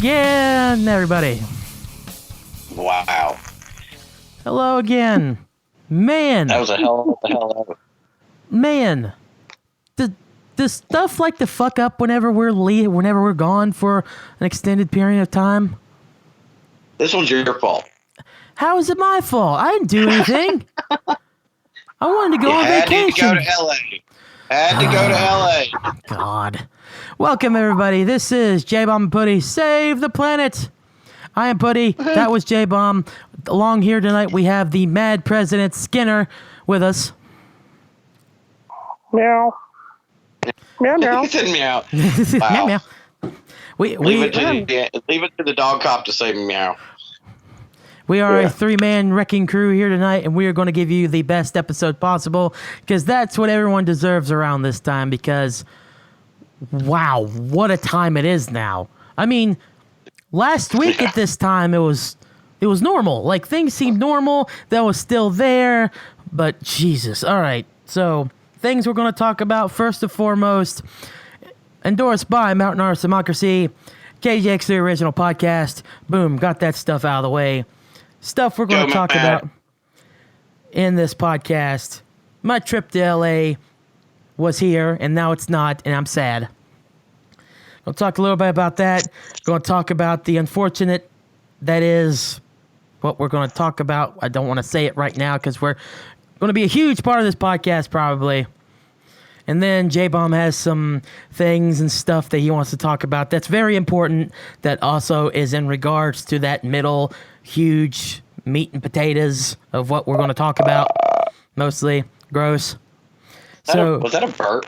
again, everybody. Wow. Hello again. Man. That was a hell of it. Man. Does stuff like to fuck up whenever we're gone for an extended period of time? This one's your fault. How is it my fault? I didn't do anything. I wanted to go on vacation. Had to go to LA. God. Welcome, everybody. This is J-Bomb and Putty. Save the planet. I am Putty. That was J-Bomb. Along here tonight, we have the Mad President Skinner with us. Meow. Meow, meow. He said meow. Meow, Wow. meow. Leave it to the dog cop to say meow. We are a three-man wrecking crew here tonight, and we are going to give you the best episode possible, because that's what everyone deserves around this time, because, wow, what a time it is now. I mean, last week at this time, it was normal. Like, things seemed normal. That was still there, but Jesus. All right, so things we're going to talk about, first and foremost, endorsed by Mountain Arts Democracy, KJX, the original podcast. Boom, got that stuff out of the way. Stuff we're going to talk about in this podcast. My trip to LA was here, and now it's not, and I'm sad. We'll talk a little bit about that. Going to talk about the unfortunate that is what we're going to talk about. I don't want to say it right now because we're going to be a huge part of this podcast probably. And then J-Bomb has some things and stuff that he wants to talk about that's very important, that also is in regards to that middle huge meat and potatoes of what we're going to talk about. Mostly gross. Was that a burp?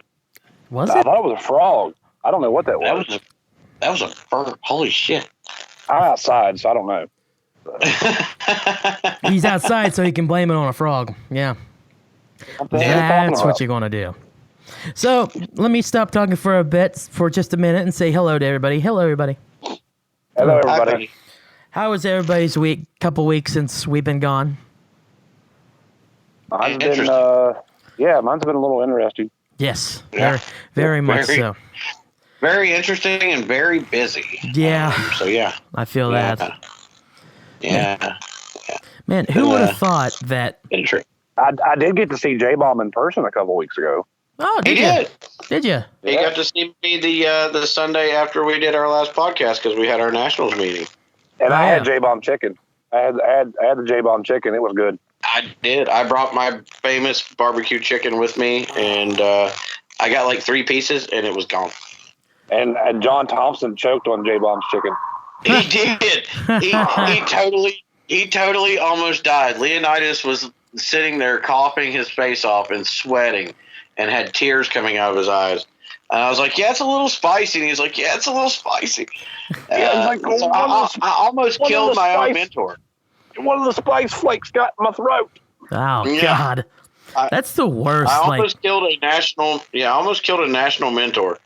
Was I it? thought it was a frog. I don't know what that was. That was a burp. Holy shit. I'm outside, so I don't know. He's outside, so he can blame it on a frog. Yeah. That's what you're going to do. So, let me stop talking for a bit, for just a minute, and say hello to everybody. Hello, everybody. Hello, everybody. How was everybody's week? Couple weeks since we've been gone. Mine's been, mine's been a little interesting. Yes, Yeah. very much Very- so. Very interesting and very busy. Yeah, So yeah. I feel that. Yeah. Man, who would have thought that? Interesting. I did get to see J-Bomb in person a couple weeks ago. Oh, He did you? did. Did you? He got to see me the Sunday after we did our last podcast because we had our nationals meeting. And I Oh, had yeah. J-Bomb chicken. I had the J-Bomb chicken. It was good. I did. I brought my famous barbecue chicken with me, and I got like 3 pieces, and it was gone. And John Thompson choked on J-Bomb's chicken. He did. He totally almost died. Leonidas was sitting there coughing his face off and sweating, and had tears coming out of his eyes. And I was like, "Yeah, it's a little spicy." And he's like, "Yeah, it's a little spicy." Yeah, it was like, I almost killed my own mentor. One of the spice flakes got in my throat. Oh Yeah. God, that's the worst. I Like, almost killed a national. Yeah, I almost killed a national mentor.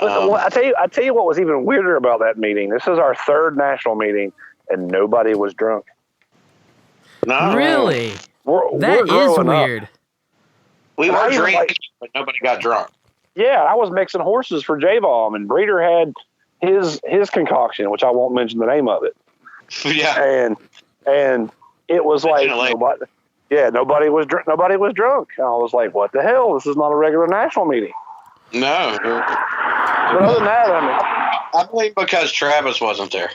Well, I tell you what was even weirder about that meeting. This is our 3rd national meeting, and nobody was drunk. No, really? We're That is growing up. weird. we And I were even drinking, but nobody got drunk. Yeah, I was mixing horses for J-Bomb, and Breeder had his concoction, which I won't mention the name of it. Yeah, And it was like Originally. nobody was drunk. And I was like, what the hell? This is not a regular national meeting. no. But other than that, I believe because Travis wasn't there.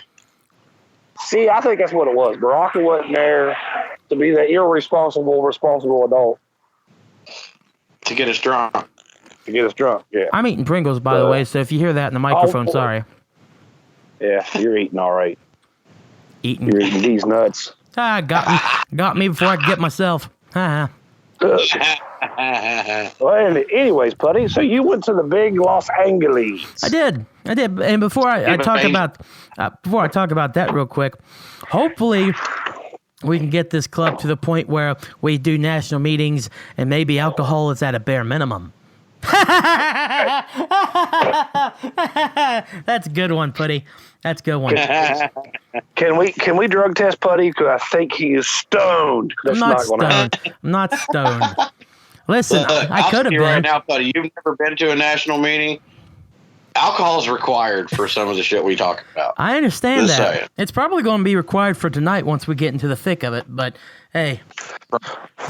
I think that's what it was. Baraka wasn't there to be the responsible adult To get us drunk. to get us drunk. Yeah, I'm eating Pringles, by the way. So if you hear that in the microphone, boy. sorry. yeah, you're eating all right. Eating. You're eating these nuts. Got me before I could get myself. Haha. Well, anyways, Putty, so you went to the big Los Angeles. I did, and before I talk about that real quick, hopefully we can get this club to the point where we do national meetings and maybe alcohol is at a bare minimum. That's a good one, Putty. That's a good one. Can we drug test Putty? Because I think he is stoned. I'm That's not gonna happen. stoned. I'm not stoned. Listen, I I'll could have tell you right been. now, buddy. You've never been to a national meeting. Alcohol is required for some of the shit we talk about. I understand Just that. saying. It's probably going to be required for tonight once we get into the thick of it. But hey,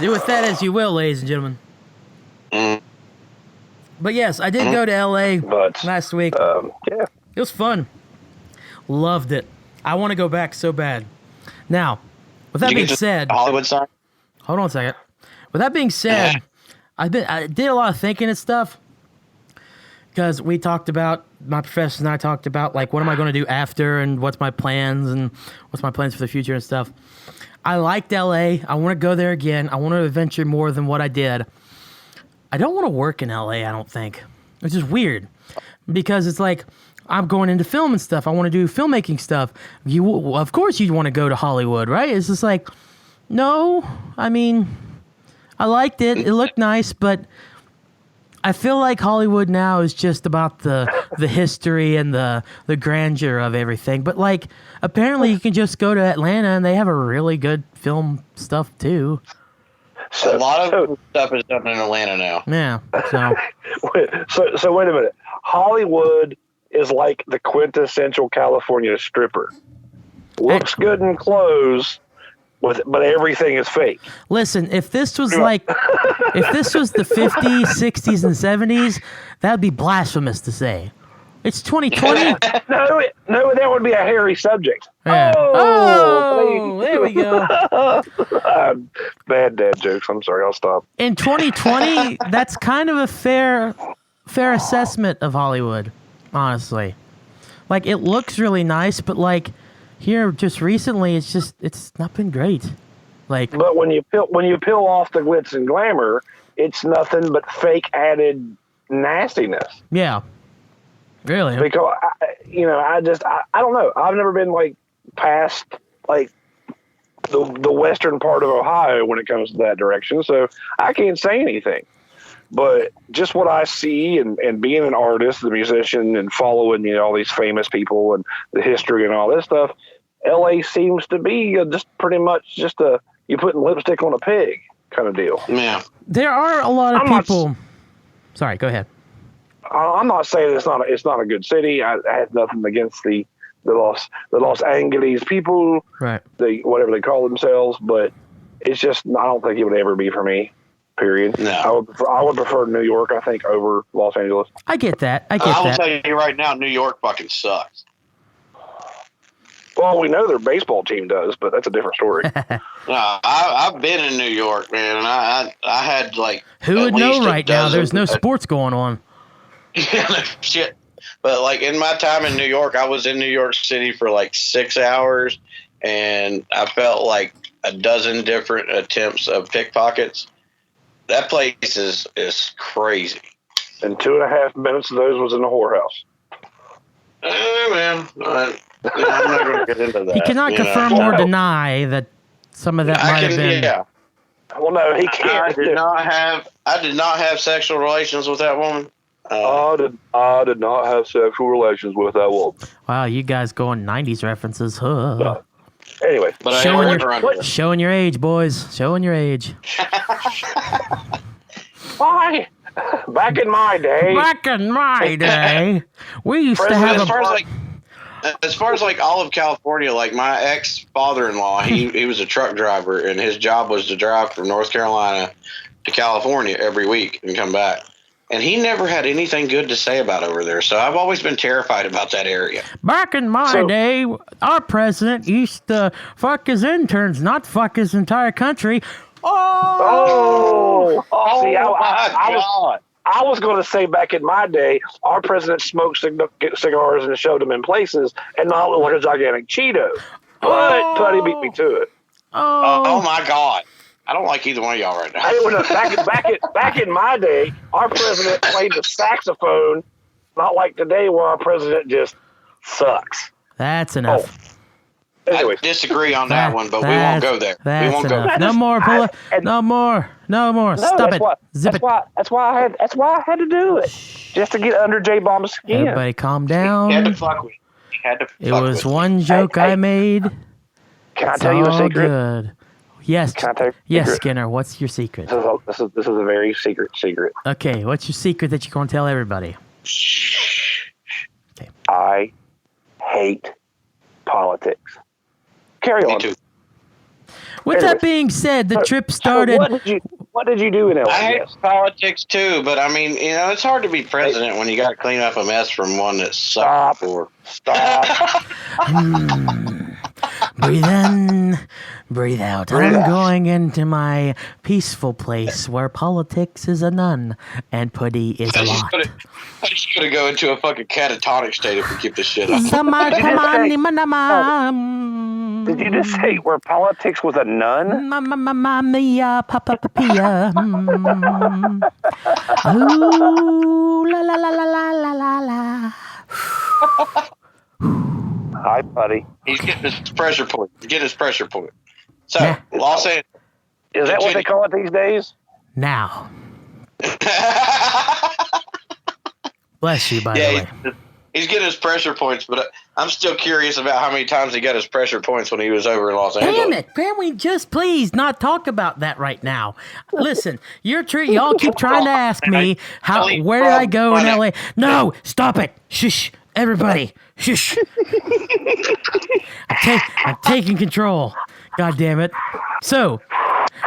do with that as you will, ladies and gentlemen. Mm. But yes, I did go to LA But last week. yeah, It was fun. Loved it. I want to go back so bad. Now, with that Did you being get to said, Hollywood sign? hold on a second. With that being said, I did a lot of thinking and stuff because we talked about, my professors and I talked about, like, what am I going to do after and what's my plans and what's my plans for the future and stuff. I liked LA. I want to go there again. I want to adventure more than what I did. I don't want to work in LA, I don't think, which is weird because it's like I'm going into film and stuff. I want to do filmmaking stuff. Of course, you'd want to go to Hollywood, right? It's just like, no, I mean, I liked it. It looked nice, but I feel like Hollywood now is just about the history and the grandeur of everything. But like, apparently, you can just go to Atlanta and they have a really good film stuff too. A lot of stuff is done in Atlanta now. Yeah. So wait a minute. Hollywood is like the quintessential California stripper. Looks good in clothes, but everything is fake. Listen, if this was like, if this was the 50s, 60s, and 70s, that would be blasphemous to say. It's 2020. No, that would be a hairy subject. Yeah. Oh, There we go. Bad dad jokes. I'm sorry. I'll stop. In 2020, that's kind of a fair assessment of Hollywood, honestly. Like, it looks really nice, but like here just recently, it's not been great. Like, But when you peel off the glitz and glamour, it's nothing but fake added nastiness. yeah, really. Because I don't know. I've never been like past like the western part of Ohio when it comes to that direction, so I can't say anything. But just what I see and being an artist, the musician, and following all these famous people and the history and all this stuff, LA seems to be just pretty much just you putting lipstick on a pig kind of deal. Yeah. There are a lot of people. Sorry, go ahead. I'm not saying it's not a good city. I had nothing against the Los Angeles people, Right. whatever they call themselves, but it's just I don't think it would ever be for me. Period. No. I would prefer New York, I think, over Los Angeles. I get that. I will get tell that. you right now, New York fucking sucks. Well, we know their baseball team does, but that's a different story. No, I've been in New York, man, and I had like Who at would know least a right now? There's no dozen- sports going on. shit. But like in my time in New York, I was in New York City for like 6 hours, and I felt like a dozen different attempts of pickpockets. That place is crazy. And 2.5 minutes of those was in the whorehouse. Man, I'm not going to get into that. He cannot confirm or deny that some of that might have been. Yeah. Well, no, he can't. I did not have sexual relations with that woman. I did not have sexual relations with that woman. Wow, you guys going 90s references. Huh. No. Anyway, But I Showing ain't your- working under. Showing your age, boys. Showing your age. why? Back in my day, Back in my day, we used to have As far as like all of California, like my ex father-in-law, he was a truck driver, and his job was to drive from North Carolina to California every week and come back. And he never had anything good to say about over there. So I've always been terrified about that area. Back in my day, our president used to fuck his interns, not fuck his entire country. Oh, see, God. I was going to say back in my day, our president smoked cigars and showed them in places and not look like a gigantic Cheeto. But Putty beat me to it. Oh my God. I don't like either one of y'all right now. Hey, back in my day, our president played the saxophone, not like today where our president just sucks. That's enough. Anyway, I disagree on that one, but we won't go there. We That's won't go enough. there. No more. No more. No more. Stop it. Zip it. That's why I had to do it, just to get under J Bomb's skin. Everybody calm He had to down. fuck with. He had to. It fuck was with. one joke I made. Can I It's tell you a all secret? good. Yes. Can I tell you a Yes, secret? Skinner. What's your secret? This is a very secret. Okay. What's your secret that you're going to tell everybody? I hate politics. Carry Me on. too. With that being said, the trip started. What did you do in LA? I hate politics too, but I mean, it's hard to be president when you got to clean up a mess from one that sucked before. Stop. Breathe in, breathe out. Breathe I'm out. going into my peaceful place where politics is a none and putty is a lot. I just gonna go into a fucking catatonic state if we keep this shit up. Did you just say where politics was a nun? Mamma mia, papa papia. Ooh, la la la la la la la. Hi, buddy. He's getting his pressure point. So, Yeah. Los Angeles. Is that what they call it these days? Now, bless you, by the way. He's getting his pressure points, but I'm still curious about how many times he got his pressure points when he was over in Los Angeles. Damn it! Can we just please not talk about that right now? Listen, y'all keep trying to ask me where did I go in LA? No, stop it! Shush, everybody, shush. I'm taking control. God damn it! So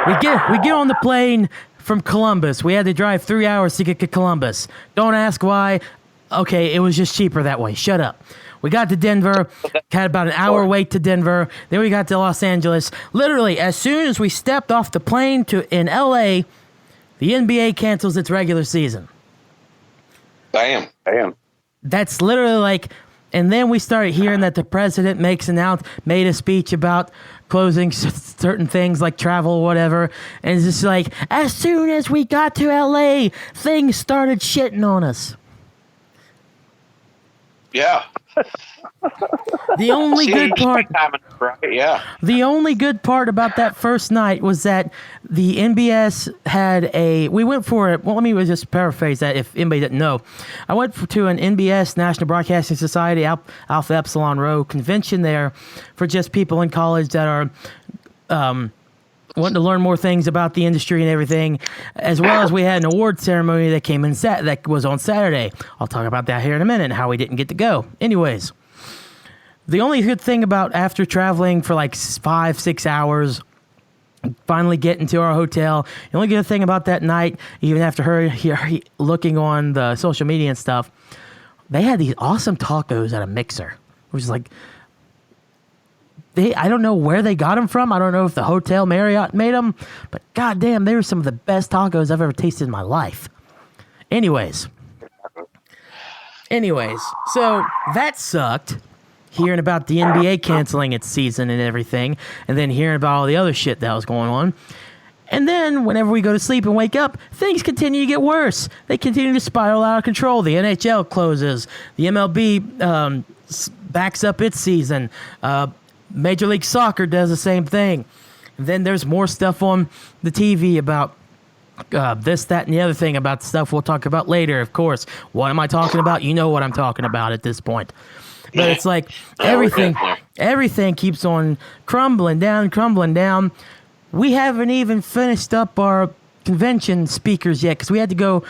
we get on the plane from Columbus. We had to drive 3 hours to get to Columbus. Don't ask why. Okay, it was just cheaper that way. Shut up. We got to Denver, had about an hour wait to Denver. Then we got to Los Angeles. Literally, as soon as we stepped off the plane in LA, the NBA cancels its regular season. Damn. That's literally like, and then we started hearing that the president made a speech about closing certain things like travel or whatever. And it's just like, as soon as we got to LA, things started shitting on us. Yeah. The only good part, Yeah. the only good part about that first night was that the NBS had we went for it. Well, let me just paraphrase that if anybody didn't know. I went to an NBS, National Broadcasting Society, Alpha Epsilon Rho convention there for just people in college that are wanting to learn more things about the industry and everything, as well as we had an award ceremony that was on Saturday. I'll talk about that here in a minute and how we didn't get to go. Anyways, the only good thing about after traveling for like 5-6 hours, finally getting to our hotel, the only good thing about that night, even after looking on the social media and stuff, they had these awesome tacos at a mixer, which is like, I don't know where they got them from. I don't know if the Hotel Marriott made them, but goddamn, they were some of the best tacos I've ever tasted in my life. Anyways, so that sucked. Hearing about the NBA canceling its season and everything, and then hearing about all the other shit that was going on. And then whenever we go to sleep and wake up, things continue to get worse. They continue to spiral out of control. The NHL closes. The MLB backs up its season. Major League Soccer does the same thing. And then there's more stuff on the TV about this, that, and the other thing about stuff we'll talk about later, of course. What am I talking about? You know what I'm talking about at this point. But it's like everything keeps on crumbling down. We haven't even finished up our convention speakers yet because we had to go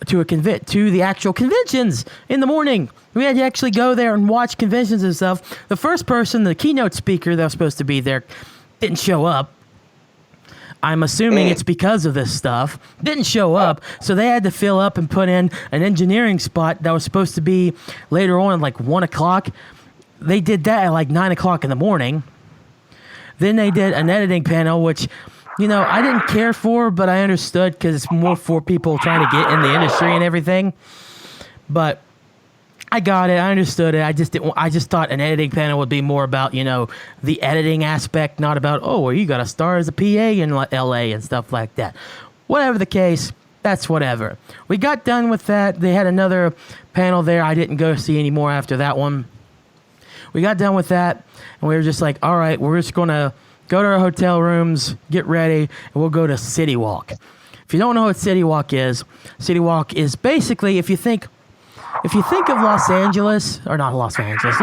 to the actual conventions in the morning. We had to actually go there and watch conventions and stuff. The first person, the keynote speaker that was supposed to be there, didn't show up. I'm assuming it's because of this stuff. Didn't show up, so they had to fill up and put in an engineering spot that was supposed to be later on, like 1 o'clock. They did that at like 9 o'clock in the morning. Then they did an editing panel, which, I didn't care for, but I understood because it's more for people trying to get in the industry and everything. But I got it. I understood it. I just thought an editing panel would be more about, the editing aspect, not about, you got to star as a PA in LA and stuff like that. Whatever the case, that's whatever. We got done with that. They had another panel there. I didn't go see any more after that one. We got done with that, and we were just like, all right, we're just going to go to our hotel rooms, get ready, and we'll go to City Walk. If you don't know what City Walk is basically, if you think of Los Angeles, or not Las Vegas.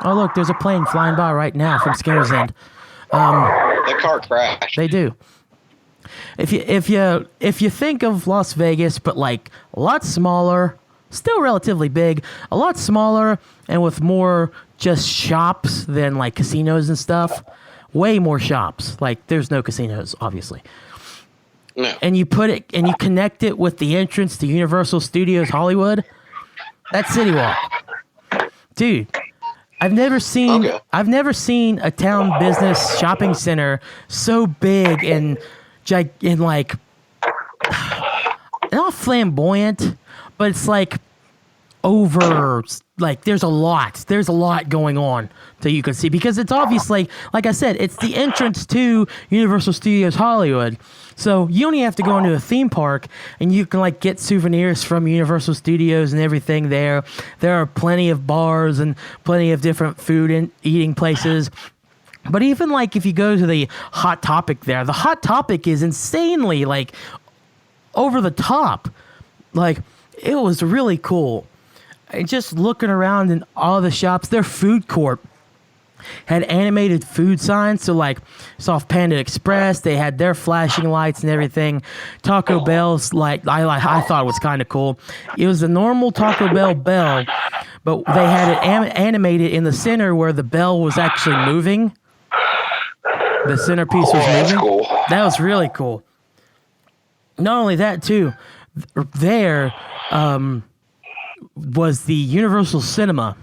Oh, look, there's a plane flying by right now from Skinner's End. That car crashed. They do. If you think of Las Vegas, but like a lot smaller, still relatively big, a lot smaller, and with more just shops than like casinos and stuff. Way more shops. Like there's no casinos, obviously. No. And you put it and you connect it with the entrance to Universal Studios Hollywood. That's City Walk. Dude, I've never seen a town business shopping center so big and like not flamboyant, but it's like over, like there's a lot going on that you can see, because it's obviously, like I said, it's the entrance to Universal Studios Hollywood. So you only have to go into a theme park and you can like get souvenirs from Universal Studios and everything there. There are plenty of bars and plenty of different food and eating places. But even like if you go to the Hot Topic there, the Hot Topic is insanely like over the top. Like it was really cool. And just looking around in all the shops, their food court had animated food signs. So like Soft Panda Express, they had their flashing lights and everything. Taco Bell's like I thought it was kind of cool. It was a normal Taco Bell bell, but they had it animated in the center where the bell was actually moving. The centerpiece was moving. That's cool. That was really cool. Not only that too, there was the Universal Cinema,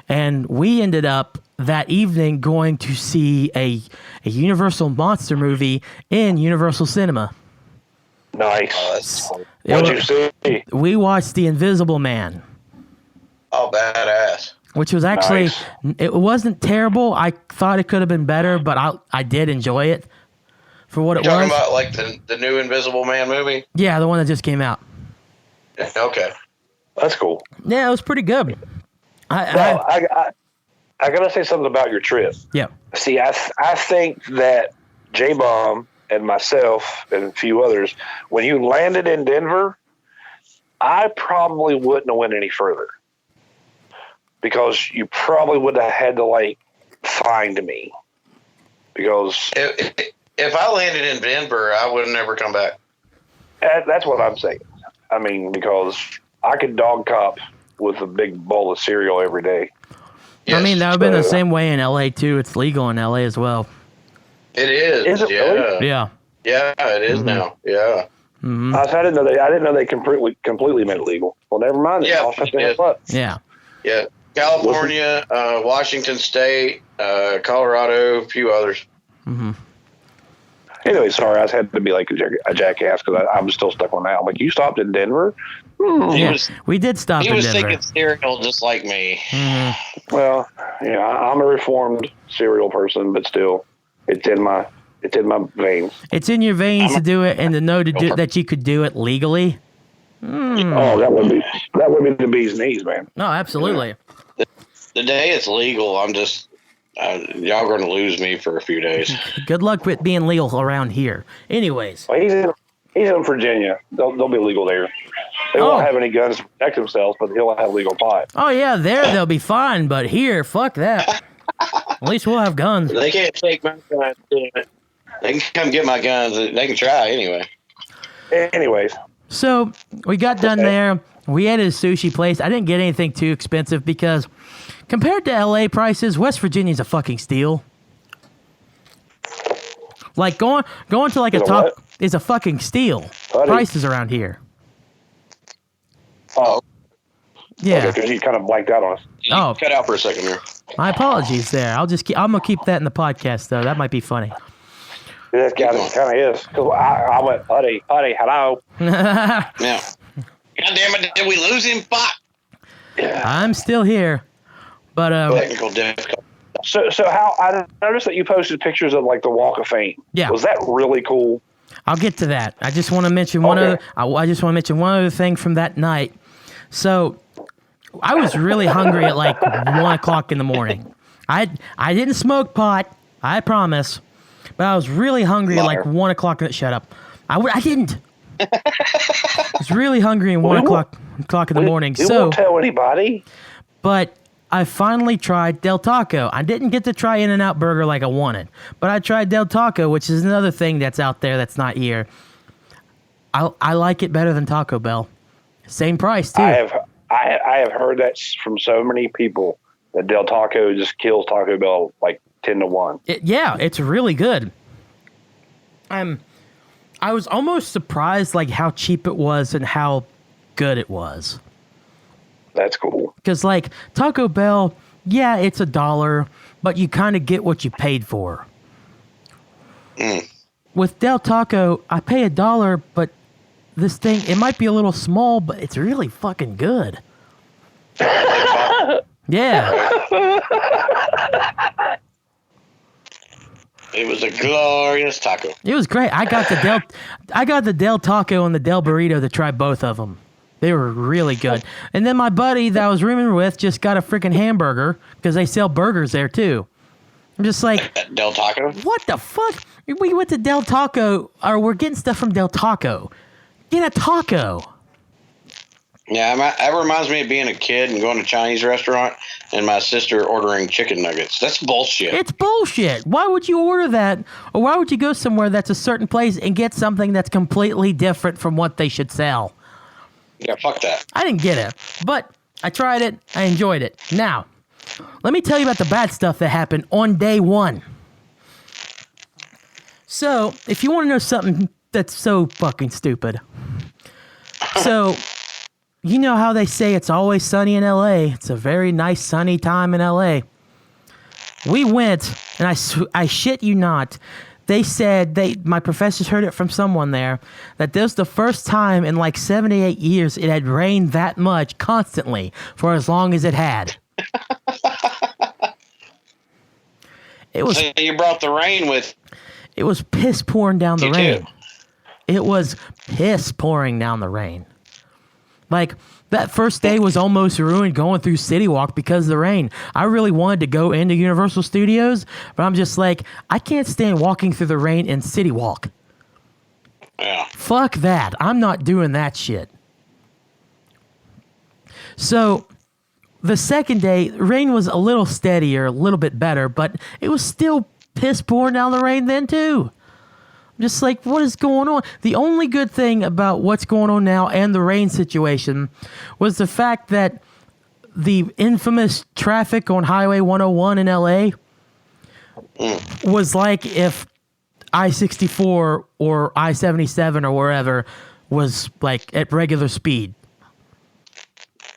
and we ended up that evening going to see a Universal monster movie in Universal Cinema. Nice. Oh, that's cool. What'd you see? We watched The Invisible Man, Oh, badass. which was actually, Nice. it wasn't terrible. I thought it could have been better, but I did enjoy it for what it You're was. talking about like the new Invisible Man movie? Yeah, the one that just came out. Okay. That's cool. Yeah, it was pretty good. Well, I gotta say something about your trip. Yeah. See, I think that J-Bomb and myself and a few others, when you landed in Denver, I probably wouldn't have went any further, because you probably would have had to like find me, because If I landed in Denver, I would have never come back. that's what I'm saying. I mean, because I could dog cop with a big bowl of cereal every day. I mean, that would have been the So- same way in LA too. It's legal in LA as well. It is. Is it yeah. really? Yeah. Yeah, it is now. Yeah. I didn't know they completely made it legal. Well, never mind. Yeah, I'll shut the yeah. hell up. Yeah. Yeah. California, Washington State, Colorado, a few others. Anyway, sorry, I just had to be like a jackass because I'm still stuck on that. I'm like, you stopped in Denver? He Yeah. was, We did stop he in was Denver. thinking cereal just like me. Well, yeah, I'm a reformed cereal person, but still, it's in my veins. It's in your veins to do it and to know that you could do it legally. Oh, that would be the bee's knees, man. No, absolutely. The day it's legal, I'm just y'all are going to lose me for a few days. Good luck with being legal around here. Anyways, Well, he's in Virginia. They'll be legal there. They Oh. won't have any guns to protect themselves, but he'll have legal pot. oh yeah, there they'll be fine, but here, fuck that. At least we'll have guns. They can't take my guns. They can come get my guns. They can try anyway. Anyways, So we got done there. We ate at a sushi place. I didn't get anything too expensive because compared to LA prices, West Virginia's a fucking steal. Like going to like a You know top what? is a fucking steal. Buddy. Prices around here. Oh, Yeah. because you kind of blanked out on us. you Oh. cut out for a second there. My apologies there. I'm gonna keep that in the podcast though. That might be funny. That kind of is. Because I went, buddy, hello. Yeah. God damn it! Did we lose him? Fuck. I'm still here. But Technical difficulty. So how I noticed that you posted pictures of like the Walk of Fame. Yeah. Was that really cool? I'll get to that. I just want to mention one Okay. other. I just want to mention one other thing from that night. So, I was really hungry at like 1:00 in the morning. I didn't smoke pot. I promise, but I was really hungry at like Liar. 1:00. Shut up. I didn't. I was really hungry at 1:00 in the morning. You So, won't tell anybody. but I finally tried Del Taco. I didn't get to try In-N-Out Burger like I wanted, but I tried Del Taco, which is another thing that's out there that's not here. I like it better than Taco Bell. Same price too. I have heard that from so many people that Del Taco just kills Taco Bell like 10-1. Yeah, it's really good. I was almost surprised like how cheap it was and how good it was. That's cool. Because like Taco Bell, yeah, it's $1, but you kind of get what you paid for. With Del Taco, I pay $1, but this thing, it might be a little small, but it's really fucking good. Yeah. It was a glorious taco. It was great. I got the Del Taco and the Del Burrito to try both of them. They were really good. And then my buddy that I was rooming with just got a freaking hamburger because they sell burgers there too. I'm just like, Del Taco? what the fuck? We went to Del Taco, or we're getting stuff from Del Taco. Get a taco. Yeah, that reminds me of being a kid and going to a Chinese restaurant and my sister ordering chicken nuggets. That's bullshit. It's bullshit. Why would you order that? Or why would you go somewhere that's a certain place and get something that's completely different from what they should sell? Yeah, fuck that. I didn't get it, but I tried it. I enjoyed it. Now, let me tell you about the bad stuff that happened on day one. So, if you want to know something that's so fucking stupid. So, you know how they say it's always sunny in LA. It's a very nice sunny time in LA. We went, and I shit you not, they said, my professors heard it from someone there, that this was the first time in like 78 years it had rained that much constantly for as long as it had. It was. So you brought the rain with. It was piss pouring down the You rain. too. It was piss pouring down the rain. Like, that first day was almost ruined going through City Walk because of the rain. I really wanted to go into Universal Studios, but I'm just like, I can't stand walking through the rain in City Walk. Yeah. Fuck that. I'm not doing that shit. So, the second day, rain was a little steadier, a little bit better, but it was still piss pouring down the rain then too. I'm just like, what is going on? The only good thing about what's going on now and the rain situation was the fact that the infamous traffic on Highway 101 in LA was like if I-64 or I-77 or wherever was like at regular speed.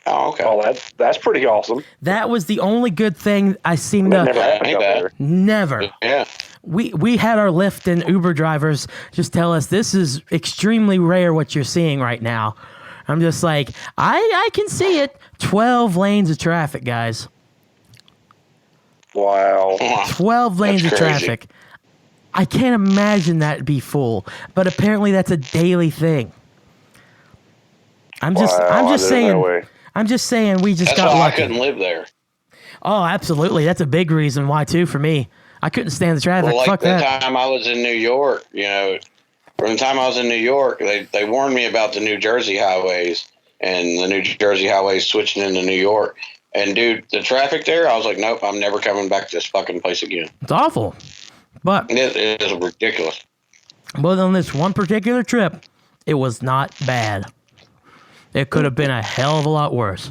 Oh, okay. Oh, that's pretty awesome. That was the only good thing I seemed That to... never happened ain't out bad. there. Never. Yeah. We had our Lyft and Uber drivers just tell us this is extremely rare what you're seeing right now. I'm just like, I can see it. 12 lanes of traffic, guys. Wow. 12 lanes of That's crazy. traffic. I can't imagine that be full, but apparently that's a daily thing. I'm just Wow, I didn't saying. know that way. I'm just saying we just That's got why I lucky. couldn't live there. Oh, absolutely. That's a big reason why too for me. I couldn't stand the traffic. Well, like Fuck the that. time I was in New York, from the time I was in New York, they warned me about the New Jersey highways and the New Jersey highways switching into New York. And dude, the traffic there, I was like, nope, I'm never coming back to this fucking place again. It's awful. But It is ridiculous. on this one particular trip, it was not bad. It could have been a hell of a lot worse.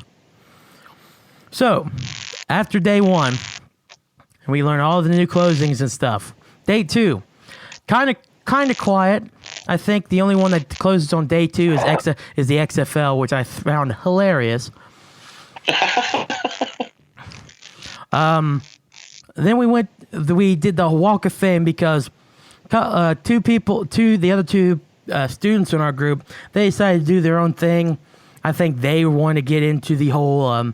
So, after day one, we learned all the new closings and stuff. Day two, kind of quiet. I think the only one that closes on day two is the XFL, which I found hilarious. Then we did the Walk of Fame because the other two students in our group, they decided to do their own thing. I think they want to get into the whole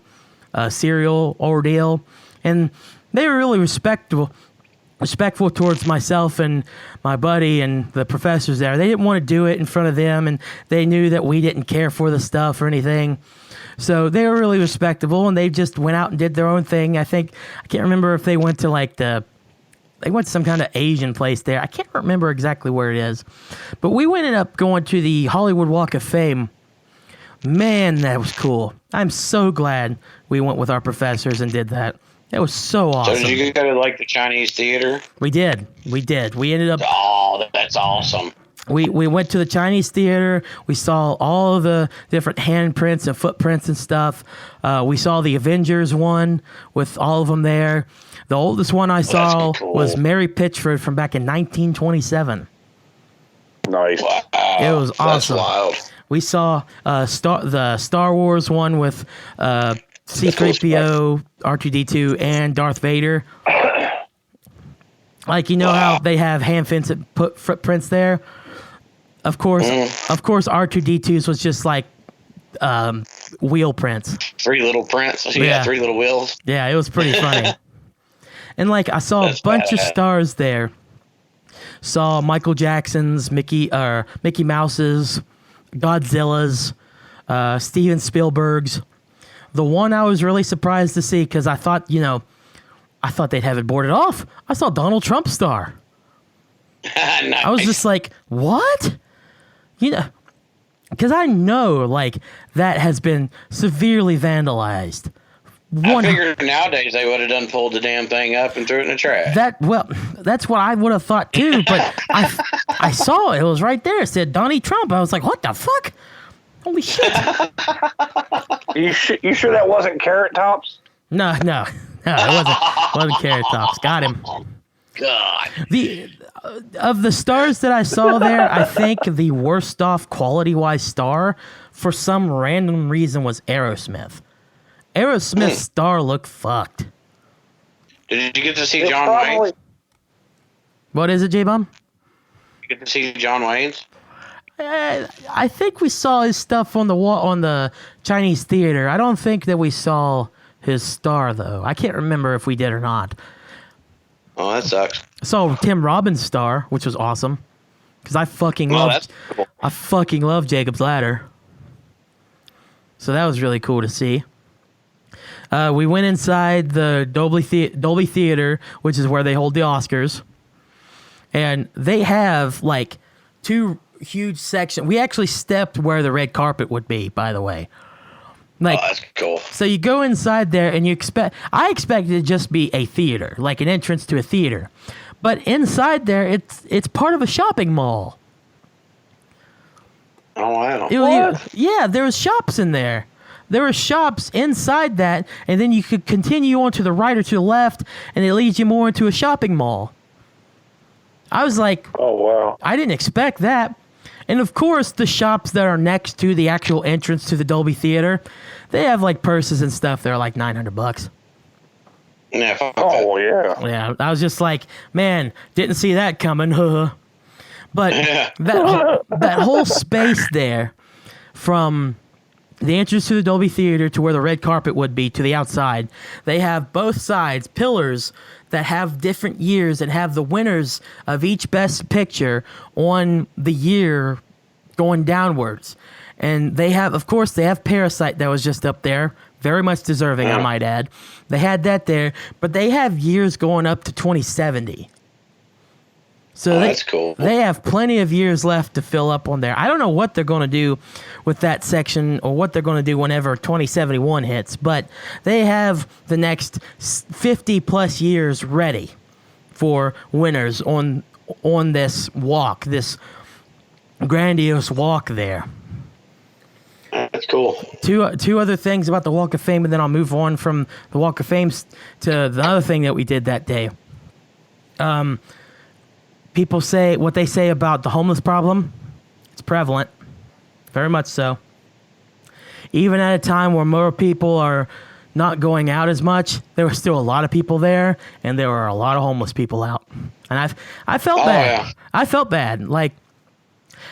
cereal ordeal, and they were really respectful towards myself and my buddy and the professors there. They didn't want to do it in front of them, and they knew that we didn't care for the stuff or anything. So they were really respectable, and they just went out and did their own thing. I can't remember if they went to they went to some kind of Asian place there. I can't remember exactly where it is. But we ended up going to the Hollywood Walk of Fame. Man, that was cool. I'm so glad we went with our professors and did that. It was so awesome. So did you go to like the Chinese theater? We did. We ended up... Oh, that's awesome. We went to the Chinese theater. We saw all of the different handprints and footprints and stuff. We saw the Avengers one with all of them there. The oldest one I saw was Mary Pitchford from back in 1927. Nice. Wow. It was awesome. That's wild. We saw the Star Wars one with C-3PO, R2-D2, and Darth Vader. Like, you know how they have handprints and footprints there? Of course, R2-D2's was just like wheel prints. 3 little prints. Yeah. 3 little wheels. Yeah, it was pretty funny. And like, I saw a bunch of stars there. Saw Michael Jackson's, Mickey Mouse's, Godzilla's, Steven Spielberg's. The one I was really surprised to see, because I thought they'd have it boarded off. I saw Donald Trump's star. Nice. I was just like, what? Because I know, like, that has been severely vandalized. I figured nowadays they would have done pulled the damn thing up and threw it in the trash. That's what I would have thought too, but I saw it. It was right there. It said Donnie Trump. I was like, what the fuck? Holy shit. You sure that wasn't Carrot Tops? No, it wasn't Carrot Tops. Got him. God. Of the stars that I saw there, I think the worst off quality-wise star, for some random reason, was Aerosmith. Aerosmith's star looked fucked. Did you get to see John Wayne? What is it, J-Bum? You get to see John Wayne's? I think we saw his stuff on the Chinese theater. I don't think that we saw his star, though. I can't remember if we did or not. Oh, that sucks. Saw Tim Robbins' star, which was awesome. Because I fucking love Jacob's Ladder. So that was really cool to see. We went inside the Dolby Theater, which is where they hold the Oscars. And they have, like, 2 huge sections. We actually stepped where the red carpet would be, by the way. Like, that's cool. So you go inside there and I expected it to just be a theater, like an entrance to a theater. But inside there, it's part of a shopping mall. Oh, wow. Yeah, there was shops in there. There were shops inside that, and then you could continue on to the right or to the left, and it leads you more into a shopping mall. I was like, oh, wow. I didn't expect that. And of course, the shops that are next to the actual entrance to the Dolby Theater, they have like purses and stuff. They're like $900. Yeah. Oh, yeah. Yeah, I was just like, man, didn't see that coming. But that whole space there, from the entrance to the Dolby Theater to where the red carpet would be to the outside, they have both sides pillars that have different years and have the winners of each best picture on the year going downwards. And they have, of course, they have Parasite that was just up there. Very much deserving, I might add. They had that there, but they have years going up to 2070. So that's cool. They have plenty of years left to fill up on there. I don't know what they're going to do with that section or what they're going to do whenever 2071 hits, but they have the next 50 plus years ready for winners on this walk, this grandiose walk there. That's cool. Two other things about the Walk of Fame, and then I'll move on from the Walk of Fame to the other thing that we did that day. People say what they say about the homeless problem. It's prevalent, very much so. Even at a time where more people are not going out as much, there were still a lot of people there, and there were a lot of homeless people out. And I felt bad. Yeah. I felt bad. Like,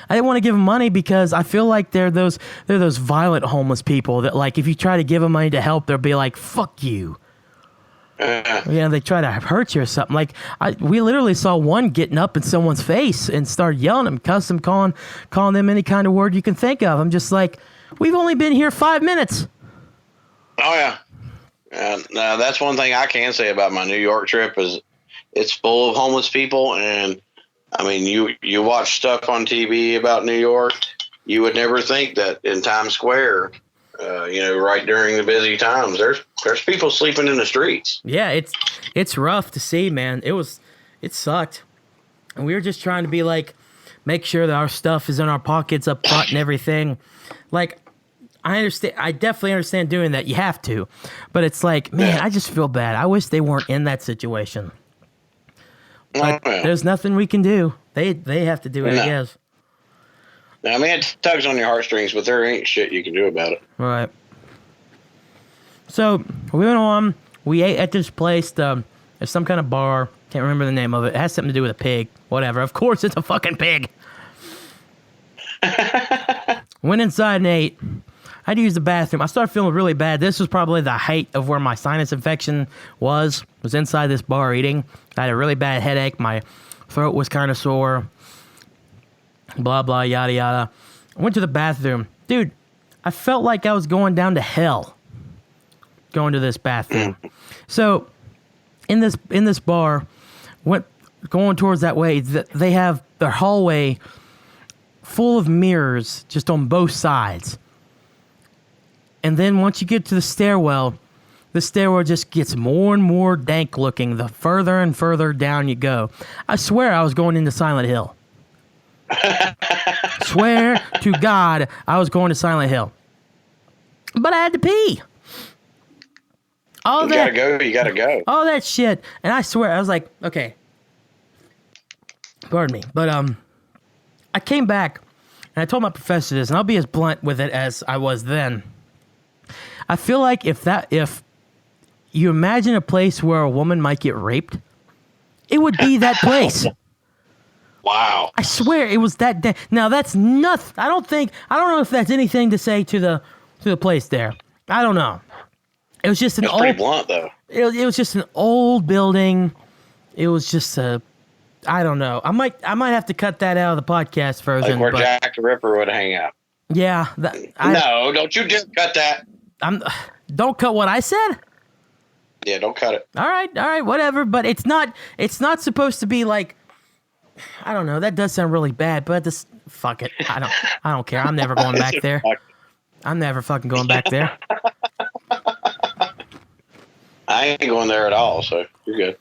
I didn't want to give them money because I feel like they're those violent homeless people that, like, if you try to give them money to help, they'll be like, "Fuck you." Yeah, they try to hurt you or something. Like, we literally saw one getting up in someone's face and started yelling at them, cussing them, calling them any kind of word you can think of. I'm just like, we've only been here 5 minutes. Oh, yeah. Now, that's one thing I can say about my New York trip is it's full of homeless people. And, I mean, you watch stuff on TV about New York, you would never think that in Times Square, right during the busy times, there's people sleeping in the streets. Yeah, it's rough to see, man. It sucked. And we were just trying to be like, make sure that our stuff is in our pockets up front and everything. Like, I understand. I definitely understand doing that. You have to. But it's like, man, I just feel bad. I wish they weren't in that situation. But there's nothing we can do. They have to do it, I guess. I mean, it tugs on your heartstrings, but there ain't shit you can do about it. Right. So, we went on. We ate at this place. There's some kind of bar. Can't remember the name of it. It has something to do with a pig. Whatever. Of course, it's a fucking pig. Went inside and ate. I had to use the bathroom. I started feeling really bad. This was probably the height of where my sinus infection was inside this bar eating. I had a really bad headache. My throat was kind of sore. Blah, blah, yada, yada. I went to the bathroom. Dude, I felt like I was going down to hell going to this bathroom. So, in this bar, going towards that way, they have their hallway full of mirrors just on both sides. And then once you get to the stairwell just gets more and more dank looking the further and further down you go. I swear I was going into Silent Hill. Swear to God I was going to Silent Hill. But I had to pee. You gotta go. All that shit. And I swear, I was like, okay. Pardon me. But I came back and I told my professor this, and I'll be as blunt with it as I was then. I feel like if you imagine a place where a woman might get raped, it would be that place. Wow. I swear it was that. Now that's nothing. I don't know if that's anything to say to the place there. I don't know. It was just pretty blunt though. It was just an old building. It was just I don't know. I might have to cut that out of the podcast version. Like where Jack the Ripper would hang out. Yeah. No, don't you just cut that. Don't cut what I said? Yeah, don't cut it. All right, whatever. But it's not supposed to be like, I don't know. That does sound really bad, but this, fuck it. I don't care. I'm never going back there. I'm never fucking going back there. I ain't going there at all, so you're good.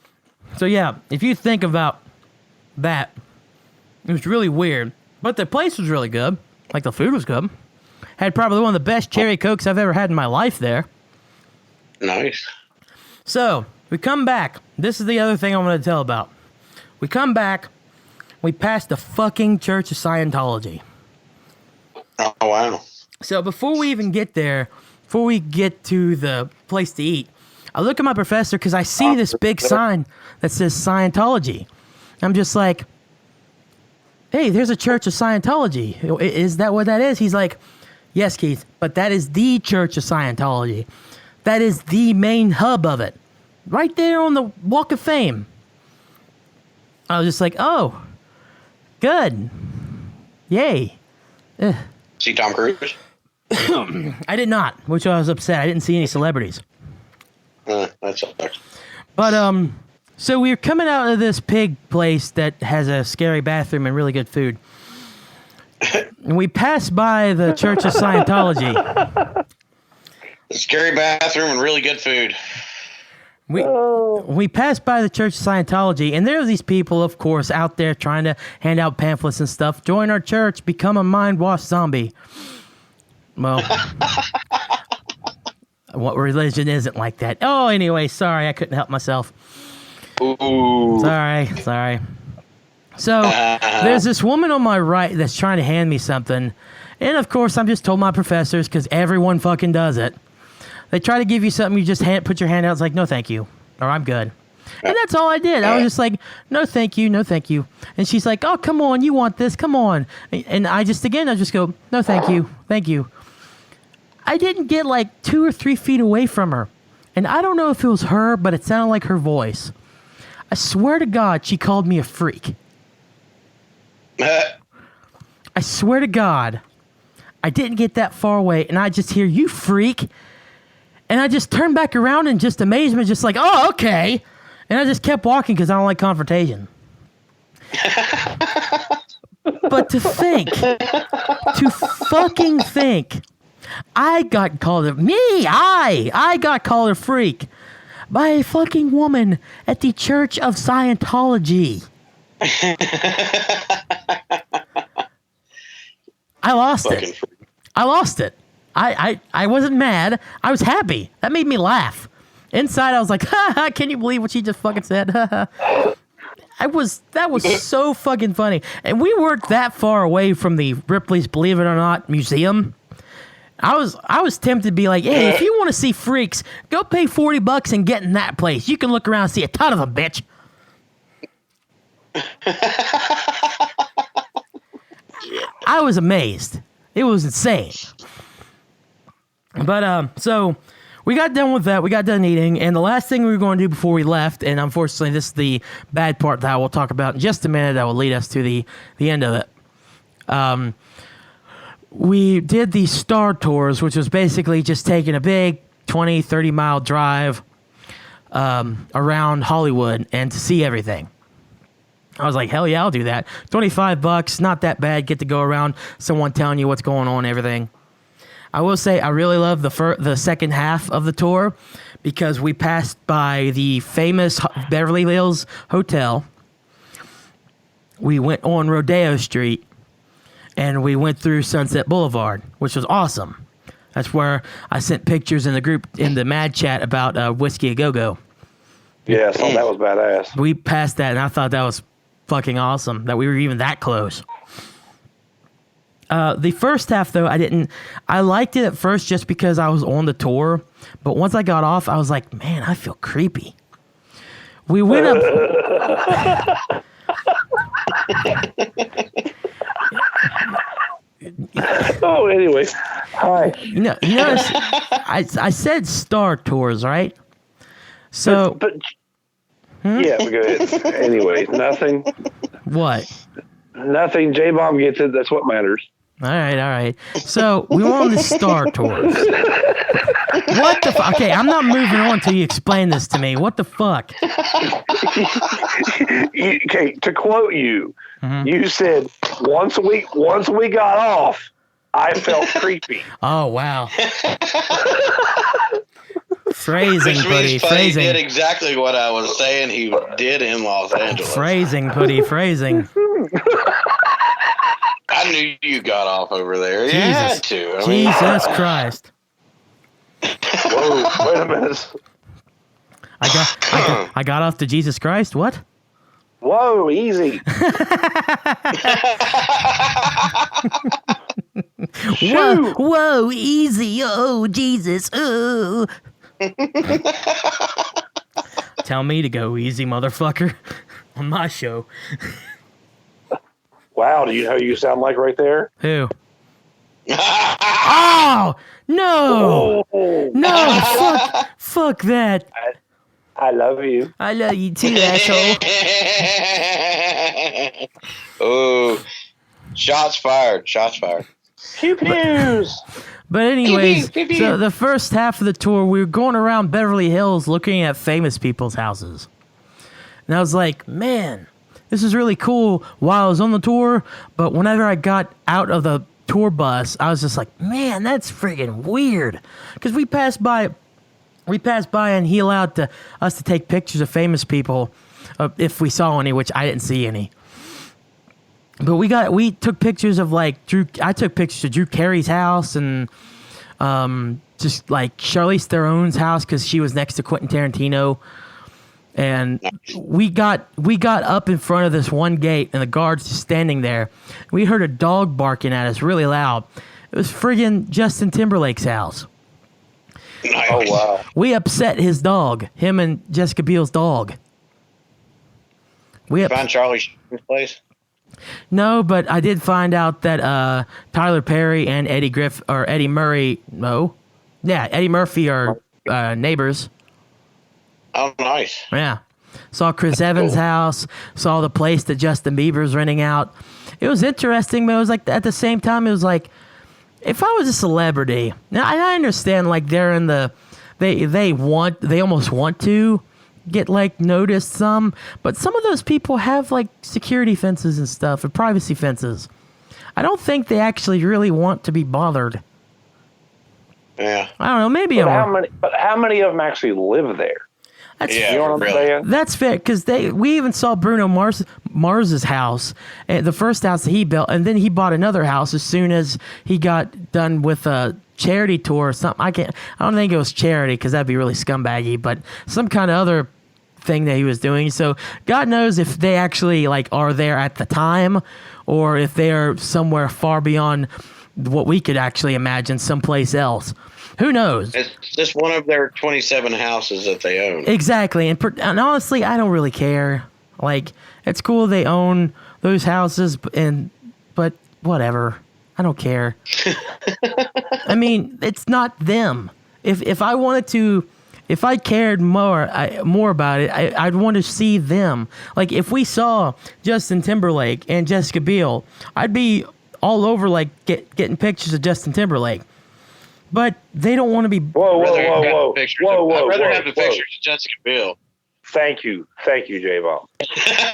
So yeah, if you think about that, it was really weird. But the place was really good. Like the food was good. Had probably one of the best cherry cokes I've ever had in my life there. Nice. So, we come back. This is the other thing I want to tell about. We come back. We passed the fucking Church of Scientology. Oh, wow. So, before we even get there, before we get to the place to eat, I look at my professor because I see this big sign that says Scientology. I'm just like, hey, there's a Church of Scientology. Is that what that is? He's like, yes, Keith, but that is the Church of Scientology. That is the main hub of it. Right there on the Walk of Fame. I was just like, oh, good. Yay. See Tom Cruise? I did not, which I was upset. I didn't see any celebrities. That sucks. But, so we were coming out of this pig place that has a scary bathroom and really good food. And we passed by the Church of Scientology. A scary bathroom and really good food. We passed by the Church of Scientology, and there are these people, of course, out there trying to hand out pamphlets and stuff. Join our church, become a mind-washed zombie. Well, what religion isn't like that? Oh, anyway, sorry, I couldn't help myself. Ooh. Sorry. So, there's this woman on my right that's trying to hand me something. And, of course, I'm just told my professors, because everyone fucking does it. They try to give you something, you just put your hand out, it's like, no, thank you. Or, I'm good. And that's all I did. I was just like, no, thank you. And she's like, oh, come on, you want this, come on. And I just go, no, thank you. I didn't get like 2 or 3 feet away from her. And I don't know if it was her, but it sounded like her voice. I swear to God, she called me a freak. I swear to God, I didn't get that far away, and I just hear, you freak. And I just turned back around in just amazement, just like, oh, okay. And I just kept walking because I don't like confrontation. But to fucking think, I got called I got called a freak by a fucking woman at the Church of Scientology. I lost Fucking it. I lost it. I wasn't mad. I was happy. That made me laugh. Inside, I was like, ha ha, can you believe what she just fucking said? That was so fucking funny. And we weren't that far away from the Ripley's Believe It or Not museum. I was tempted to be like, hey, if you want to see freaks, go pay $40 and get in that place. You can look around and see a ton of them, bitch. I was amazed. It was insane. But so we got done with that. We got done eating, and the last thing we were going to do before we left, and unfortunately this is the bad part that I will talk about in just a minute that will lead us to the end of it. We did the Star Tours, which was basically just taking a big 20, 30-mile drive around Hollywood and to see everything. I was like, hell yeah, I'll do that. $25, not that bad. Get to go around, someone telling you what's going on and everything. I will say I really love the second half of the tour because we passed by the famous Beverly Hills Hotel. We went on Rodeo Street, and we went through Sunset Boulevard, which was awesome. That's where I sent pictures in the group, in the Mad Chat about Whiskey A Go-Go. Yeah, I thought that was badass. We passed that, and I thought that was fucking awesome that we were even that close. The first half, though, I liked it at first just because I was on the tour, but once I got off, I was like, man, I feel creepy. We went up... Oh, anyway. Hi. You know, I said Star Tours, right? So... But yeah, go ahead. Anyway, nothing. What? Nothing. J-Bomb gets it. That's what matters. All right. So we were on the Star Tours. What the fuck? Okay, I'm not moving on till you explain this to me. What the fuck? Okay, to quote you, you said once we got off, I felt creepy. Oh wow. Phrasing, Which buddy. means Putty Phrasing. did exactly what I was saying he did in Los Angeles. Phrasing, Putty. Phrasing. I knew you got off over there. You had to. I mean, Jesus Christ. Whoa, wait a minute. I got off to Jesus Christ. What? Whoa, easy. Whoa, easy. Oh, Jesus. Oh. Tell me to go easy, motherfucker, on my show. Wow, do you know who you sound like right there? Who? Oh, no. Oh, No, fuck that. I love you. I love you too, asshole. Oh, shots fired. Shots fired. Pew pews. But anyways, so the first half of the tour, we were going around Beverly Hills looking at famous people's houses. And I was like, man, this is really cool while I was on the tour. But whenever I got out of the tour bus, I was just like, man, that's freaking weird. Because we passed by and he allowed us to take pictures of famous people if we saw any, which I didn't see any. But we took pictures of I took pictures of Drew Carey's house and just like Charlize Theron's house because she was next to Quentin Tarantino. And we got up in front of this one gate and the guard's just standing there. We heard a dog barking at us really loud. It was friggin' Justin Timberlake's house. Oh, wow. We upset his dog, him and Jessica Biel's dog. Find Charlie Sheen's place? No, but I did find out that Tyler Perry and Eddie Murphy are neighbors. Oh, nice. Yeah. Saw Chris Evans' house, saw the place that Justin Bieber's renting out. It was interesting, but it was like at the same time, it was like, if I was a celebrity, now I understand like they're in the, they almost want to get like noticed some, but some of those people have like security fences and stuff and privacy fences. I don't think they actually really want to be bothered. Yeah. I don't know, maybe But how many of them actually live there? That's Yeah, You know what I'm really. saying? That's fair because we even saw Bruno Mars's house, the first house that he built, and then he bought another house as soon as he got done with a charity tour or something. I don't think it was charity because that'd be really scumbaggy, but some kind of other thing that he was doing. So God knows if they actually like are there at the time, or if they are somewhere far beyond what we could actually imagine, someplace else. Who knows? It's just one of their 27 houses that they own. Exactly, and honestly, I don't really care. Like, it's cool they own those houses, but whatever. I don't care. I mean, it's not them. If I wanted to, if I cared more about it, I'd want to see them. Like, if we saw Justin Timberlake and Jessica Biel, I'd be all over like getting pictures of Justin Timberlake. But they don't want to be. Whoa, I'd rather have whoa. the pictures of Jessica Biel. Thank you, J-Ball.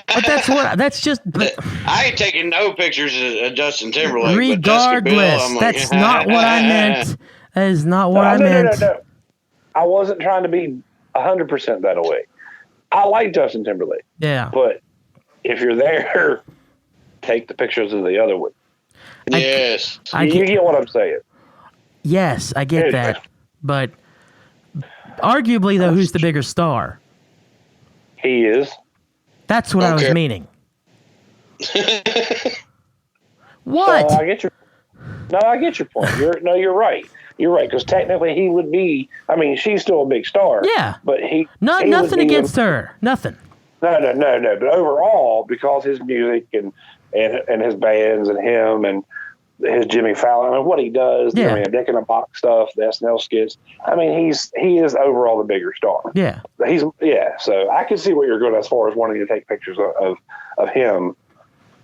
But that's just. But I ain't taking no pictures of Justin Timberlake. regardless, but Jessica Biel, I'm like, that's not what I meant. That is not what I meant. No. I wasn't trying to be 100% that way. I like Justin Timberlake, Yeah. but if you're there, take the pictures of the other one. Yes. You get what I'm saying? Yes, I get that. But arguably, though, who's the bigger star? He is. That's what I was Okay. meaning. What? So I get your point. You're right. You're right, because technically he would be. I mean, she's still a big star. Yeah. but he Nothing would be against her. Nothing. No. But overall, because his music and his bands and him and his Jimmy Fallon and what he does, Yeah. I mean, Dick in a Box stuff, the SNL skits. I mean, he is overall the bigger star. Yeah. So I can see what you're going as far as wanting to take pictures of him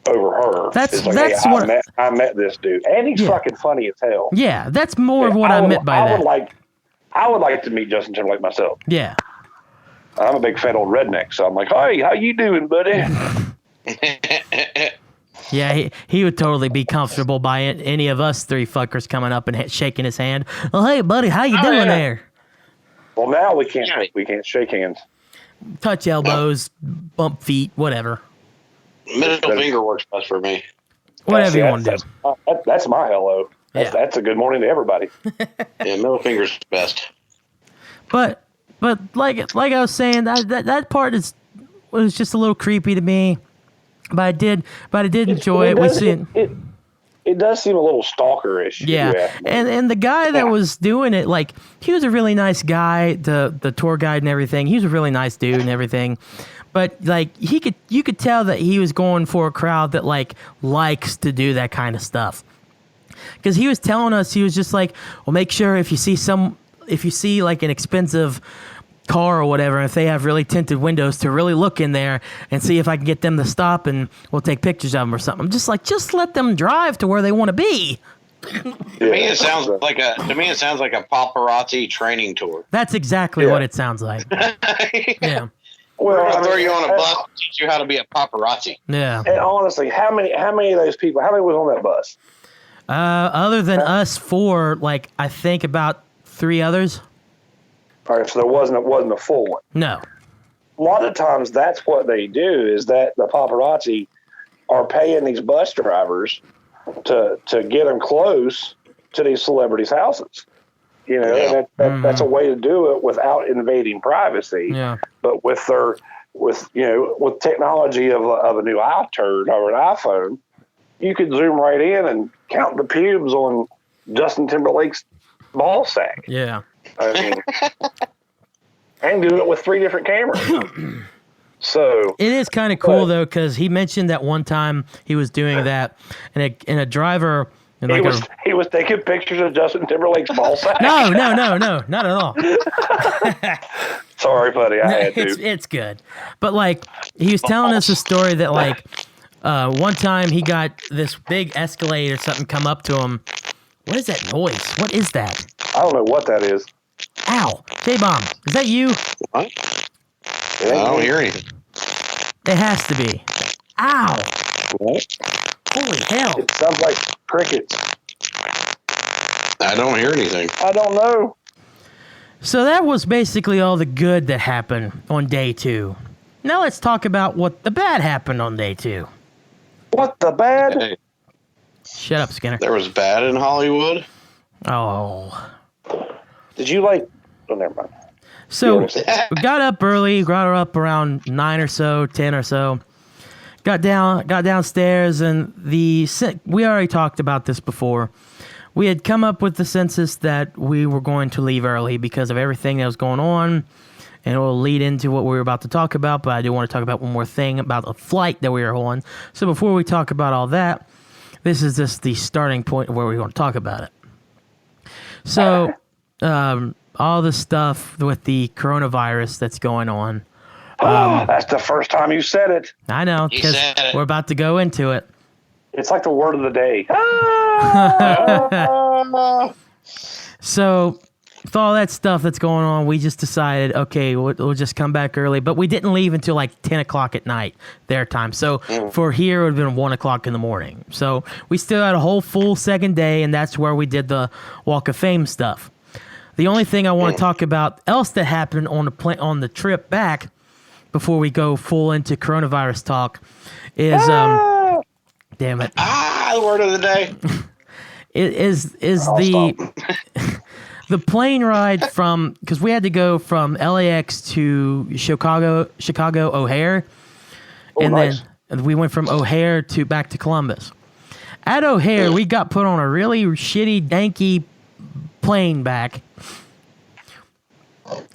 over her. That's It's like, that's hey, what. I met this dude, and he's Yeah. fucking funny as hell. Yeah, that's more of what I meant by that. I would like to meet Justin Timberlake myself. Yeah. I'm a big fat old redneck, so I'm like, hey, how you doing, buddy? Yeah, he would totally be comfortable by it. Any of us three fuckers coming up and shaking his hand. Oh, hey, buddy, how you doing yeah. there? Well, now we can't shake hands. Touch elbows, bump feet, whatever. Middle finger works best for me. Whatever you want to do. That's my hello. Yeah. That's a good morning to everybody. Yeah, middle finger's best. But like I was saying, that part was just a little creepy to me. But I did enjoy it. We seen. It does seem a little stalkerish. Yeah, and the guy that was doing it, like, he was a really nice guy, the tour guide and everything. He was a really nice dude and everything. But like, you could tell that he was going for a crowd that like likes to do that kind of stuff. Because he was telling us, he was just like, well, make sure if you see like an expensive car or whatever, if they have really tinted windows, to really look in there and see if I can get them to stop and we'll take pictures of them or something. I'm just like, just let them drive to where they want to be. To me, it sounds like a paparazzi training tour. That's exactly what it sounds like. Yeah. We're Well, gonna throw you on a bus and teach you how to be a paparazzi. Yeah. And honestly, how many of those people? How many was on that bus? Other than us four, like, I think about 3 others. All right, so there wasn't a full one. No. A lot of times, that's what they do. Is that the paparazzi are paying these bus drivers to get them close to these celebrities' houses. You know, Yeah. and that's a way to do it without invading privacy. Yeah. But with technology of a new iTurd or an iPhone, you could zoom right in and count the pubes on Justin Timberlake's ball sack. Yeah. I mean, and do it with 3 different cameras. So It is kind of cool, though, because he mentioned that one time he was doing that, and a driver. And he like was taking pictures of Justin Timberlake's ball sack. No, not at all. Sorry, buddy, I had to. It's good. But like, he was telling us a story that like one time he got this big Escalade or something come up to him. What is that noise? What is that? I don't know what that is. Ow. J-Bomb, is that you? What? I don't hear anything. It has to be. Ow. What? Holy hell. It sounds like crickets. I don't hear anything. I don't know. So that was basically all the good that happened on day 2. Now let's talk about what the bad happened on day 2. What the bad? Hey, Shut up, Skinner. there was bad in Hollywood. Oh. Did you like? Oh, never mind. So we got up early, got her up around 9 or so, 10 or so. Got downstairs, and we already talked about this before. We had come up with the census that we were going to leave early because of everything that was going on, and it will lead into what we were about to talk about, but I do want to talk about one more thing about the flight that we were on. So before we talk about all that, this is just the starting point of where we're going to talk about it. So, all the stuff with the coronavirus that's going on. That's the first time you said it. I know, You because said it. we're about to go into it. It's like the word of the day. So, with all that stuff that's going on, we just decided, okay, we'll just come back early. But we didn't leave until like 10 o'clock at night, their time. So, for here, it would have been 1 o'clock in the morning. So, we still had a whole full second day, and that's where we did the Walk of Fame stuff. The only thing I want to talk about else that happened on the trip back, before we go full into coronavirus talk, is damn it, The word of the day. is the plane ride from, because we had to go from LAX to Chicago O'Hare, and nice. then we went from O'Hare to back to Columbus. At O'Hare, we got put on a really shitty, danky plane back.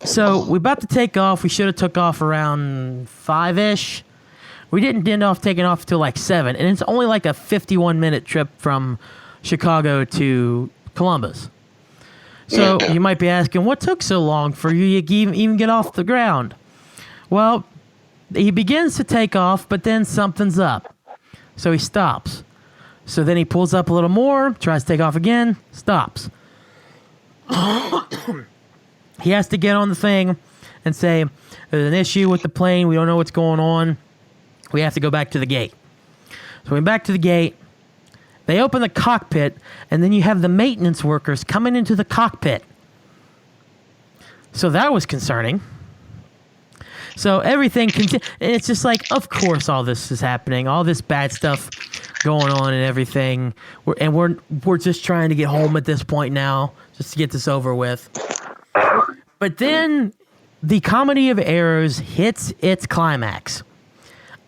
So we about to take off. We should have took off around 5-ish. We didn't end off taking off till like 7, and it's only like a 51-minute trip from Chicago to Columbus. So you might be asking, what took so long for you to even get off the ground? Well, he begins to take off, but then something's up. So he stops. So then he pulls up a little more, tries to take off again, stops. He has to get on the thing and say, there's an issue with the plane. We don't know what's going on. We have to go back to the gate. So we went back to the gate. They open the cockpit, and then you have the maintenance workers coming into the cockpit. So that was concerning. So everything, and it's just like, of course all this is happening. All this bad stuff going on and everything. We're just trying to get home at this point now, just to get this over with. But then the comedy of errors hits its climax.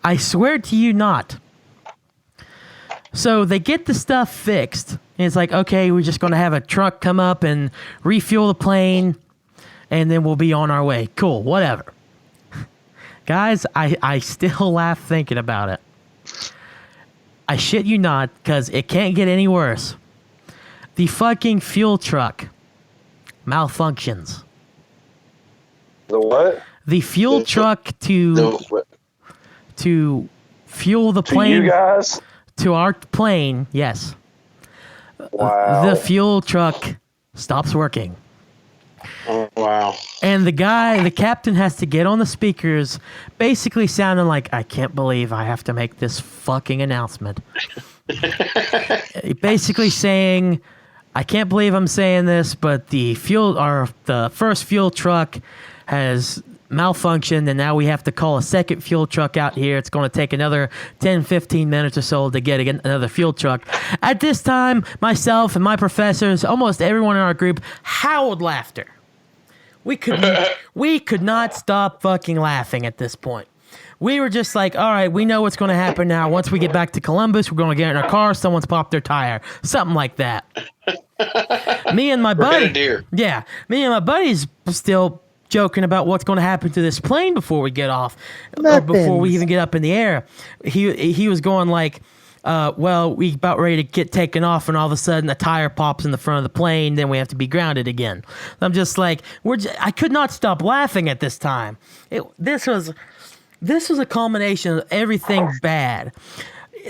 I swear to you not. So they get the stuff fixed. And it's like, okay, we're just going to have a truck come up and refuel the plane, and then we'll be on our way. Cool, whatever. Guys, I still laugh thinking about it. I shit you not, because it can't get any worse. The fucking fuel truck malfunctions. The what? The fuel truck to fuel the To plane you guys? to our plane, yes. Wow. The fuel truck stops working. Oh, wow. And the captain has to get on the speakers, basically sounding like, I can't believe I have to make this fucking announcement. Basically saying, I can't believe I'm saying this, but the first fuel truck has malfunctioned, and now we have to call a second fuel truck out here. It's going to take another 10, 15 minutes or so to get another fuel truck. At this time, myself and my professors, almost everyone in our group, howled laughter. We could not stop fucking laughing at this point. We were just like, all right, we know what's going to happen now. Once we get back to Columbus, we're going to get in our car. Someone's popped their tire. Something like that. Me and my buddy. Deer. Yeah. Me and my buddy's still joking about what's going to happen to this plane before we get off. Or before we even get up in the air. He was going like, well, we about ready to get taken off, and all of a sudden a tire pops in the front of the plane, then we have to be grounded again. I'm just like, I could not stop laughing at this time. This was a culmination of everything bad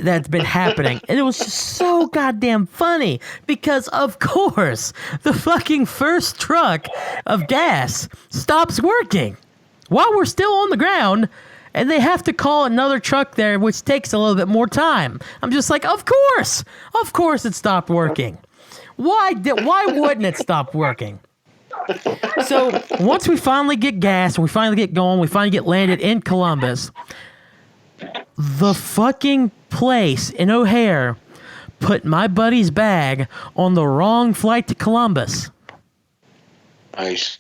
that's been happening, and it was just so goddamn funny because, of course, the fucking first truck of gas stops working while we're still on the ground. And they have to call another truck there, which takes a little bit more time. I'm just like, of course it stopped working. Why wouldn't it stop working? So once we finally get gas and we finally get going, we finally get landed in Columbus, the fucking place in O'Hare put my buddy's bag on the wrong flight to Columbus. Nice.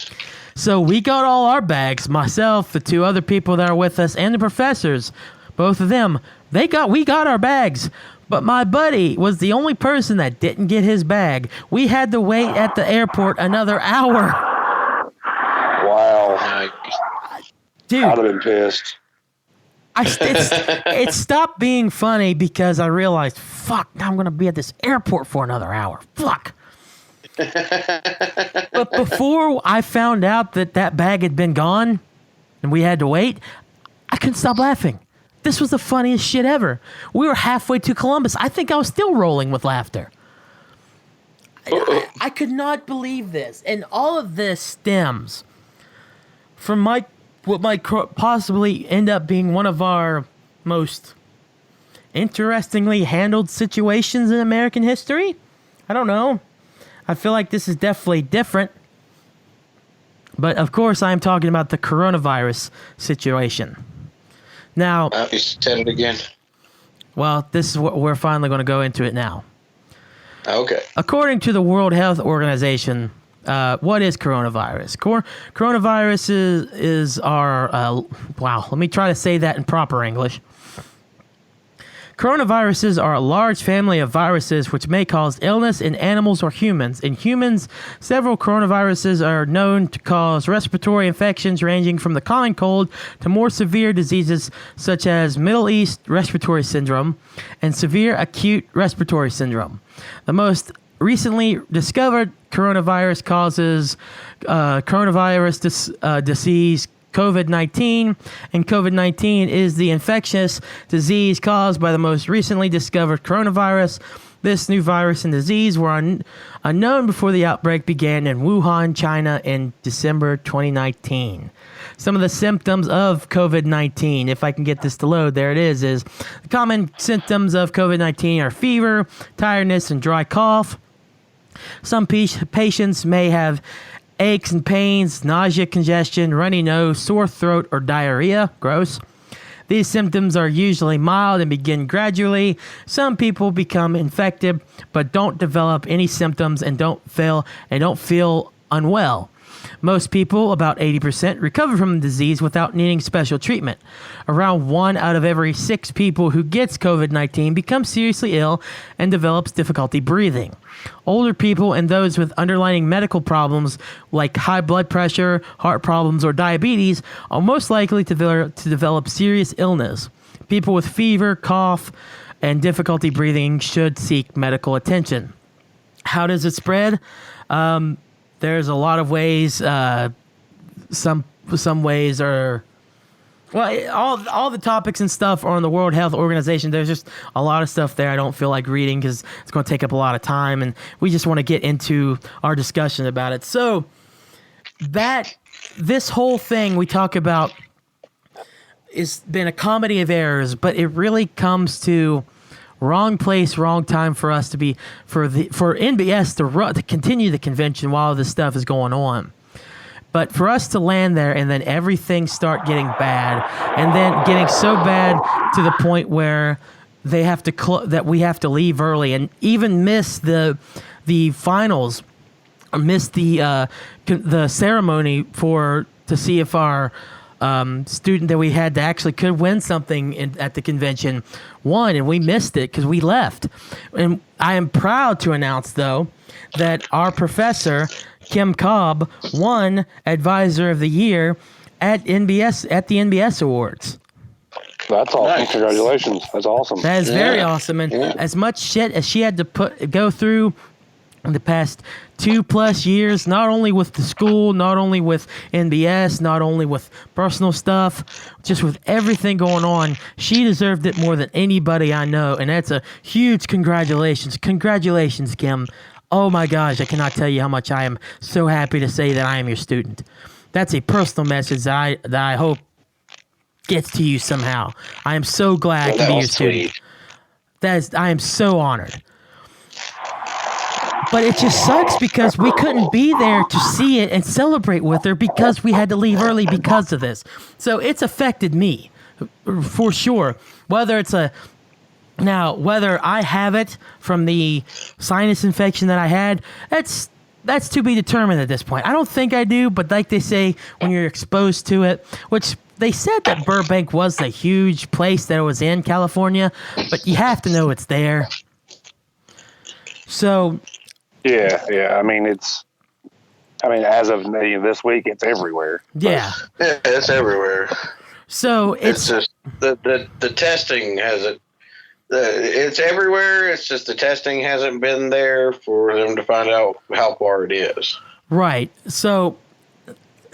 So we got all our bags, myself, the two other people that are with us, and the professors, both of them, we got our bags. But my buddy was the only person that didn't get his bag. We had to wait at the airport another hour. Wow. Dude, I'd have been pissed. it stopped being funny because I realized, fuck, now I'm going to be at this airport for another hour. Fuck. But before I found out that bag had been gone and we had to wait, I couldn't stop laughing. This was the funniest shit ever. We were halfway to Columbus. I think I was still rolling with laughter. I could not believe this. And all of this stems from what might possibly end up being one of our most interestingly handled situations in American history. I don't know. I feel like this is definitely different. But of course, I'm talking about the coronavirus situation. Now, You said it again. well, this is what we're finally going to go into it now. Okay. According to the World Health Organization, what is coronavirus? Coronavirus is our, wow, let me try to say that in proper English. Coronaviruses are a large family of viruses which may cause illness in animals or humans. In humans, several coronaviruses are known to cause respiratory infections ranging from the common cold to more severe diseases such as Middle East respiratory syndrome and severe acute respiratory syndrome. The most recently discovered coronavirus causes disease COVID-19, and COVID-19 is the infectious disease caused by the most recently discovered coronavirus. This new virus and disease were unknown before the outbreak began in Wuhan, China in December 2019. Some of the symptoms of COVID-19, if I can get this to load, there it is the common symptoms of COVID-19 are fever, tiredness, and dry cough. Some patients may have aches and pains, nausea, congestion, runny nose, sore throat, or diarrhea. Gross. These symptoms are usually mild and begin gradually. Some people become infected but don't develop any symptoms and don't feel unwell. Most people, about 80%, recover from the disease without needing special treatment. Around 1 out of every 6 people who gets COVID-19 becomes seriously ill and develops difficulty breathing. Older people and those with underlying medical problems like high blood pressure, heart problems, or diabetes are most likely to develop serious illness. People with fever, cough, and difficulty breathing should seek medical attention. How does it spread? There's a lot of ways. Some ways are, well, all the topics and stuff are on the World Health Organization. There's just a lot of stuff there I don't feel like reading because it's going to take up a lot of time, and we just want to get into our discussion about it. So this whole thing we talk about has been a comedy of errors, but it really comes to wrong place, wrong time for us to be for NBS to continue the convention while this stuff is going on. But for us to land there and then everything start getting bad, and then getting so bad to the point where they have to that we have to leave early and even miss the finals, or miss the ceremony to see if our student that we had that actually could win something at the convention won, and we missed it because we left. And I am proud to announce, though, that our professor, Kim Cobb, won Advisor of the Year at the NBS Awards. That's awesome. Nice. Congratulations. That's awesome. That is very awesome. And as much shit as she had to go through in the past 2+ years, not only with the school, not only with NBS, not only with personal stuff, just with everything going on, she deserved it more than anybody I know. And that's a huge congratulations. Congratulations, Kim. Oh my gosh, I cannot tell you how much I am so happy to say that I am your student. That's a personal message that I hope gets to you somehow. I am so glad to be your student. I am so honored. But it just sucks because we couldn't be there to see it and celebrate with her because we had to leave early because of this. So it's affected me for sure. Whether I have it from the sinus infection that I had, that's to be determined at this point. I don't think I do, but like they say, when you're exposed to it, which they said that Burbank was a huge place that it was in California, but you have to know it's there. So, yeah. I mean, as of this week, it's everywhere. Yeah, it's everywhere. So it's just the testing hasn't. It's everywhere. It's just the testing hasn't been there for them to find out how far it is. Right. So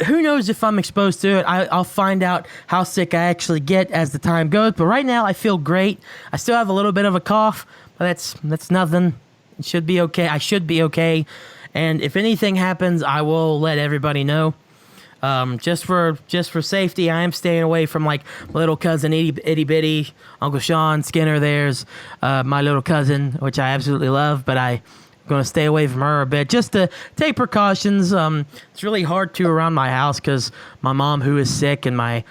who knows if I'm exposed to it? I'll find out how sick I actually get as the time goes. But right now, I feel great. I still have a little bit of a cough, but that's nothing. It should be okay. I should be okay. And if anything happens, I will let everybody know. Just for safety, I am staying away from like my little cousin Itty Bitty, Uncle Sean, Skinner. There's my little cousin, which I absolutely love, but I'm going to stay away from her a bit just to take precautions. It's really hard to around my house because my mom, who is sick, and my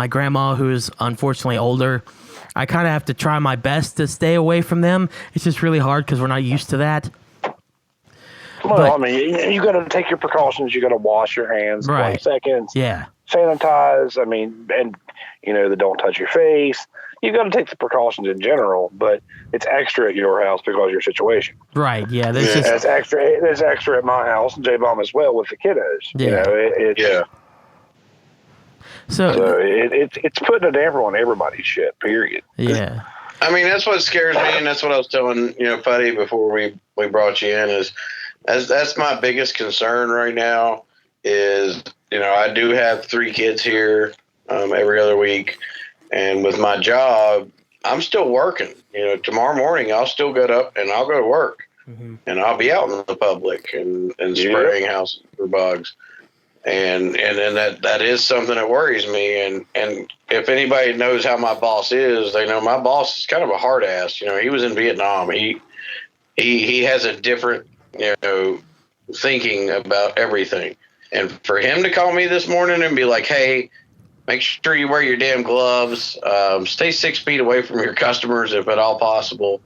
grandma, who is unfortunately older. I kind of have to try my best to stay away from them. It's just really hard because we're not used to that. Well, I mean, you got to take your precautions. You got to wash your hands 20 seconds. Yeah. Sanitize. I mean, and the don't touch your face. You got to take the precautions in general, but it's extra at your house because of your situation. Right. Yeah. It's extra. There's extra at my house and J-Bomb as well with the kiddos. Yeah. So it's putting a damper on everybody's shit. Period. Yeah. I mean, that's what scares me, and that's what I was telling Putty before we brought you in. That's my biggest concern right now. Is I do have 3 kids here every other week, and with my job, I'm still working. Tomorrow morning I'll still get up and I'll go to work, and I'll be out in the public and spraying houses for bugs. And then that is something that worries me. And if anybody knows how my boss is, they know my boss is kind of a hard ass. He was in Vietnam. He has a different, thinking about everything. And for him to call me this morning and be like, hey, make sure you wear your damn gloves, stay 6 feet away from your customers if at all possible,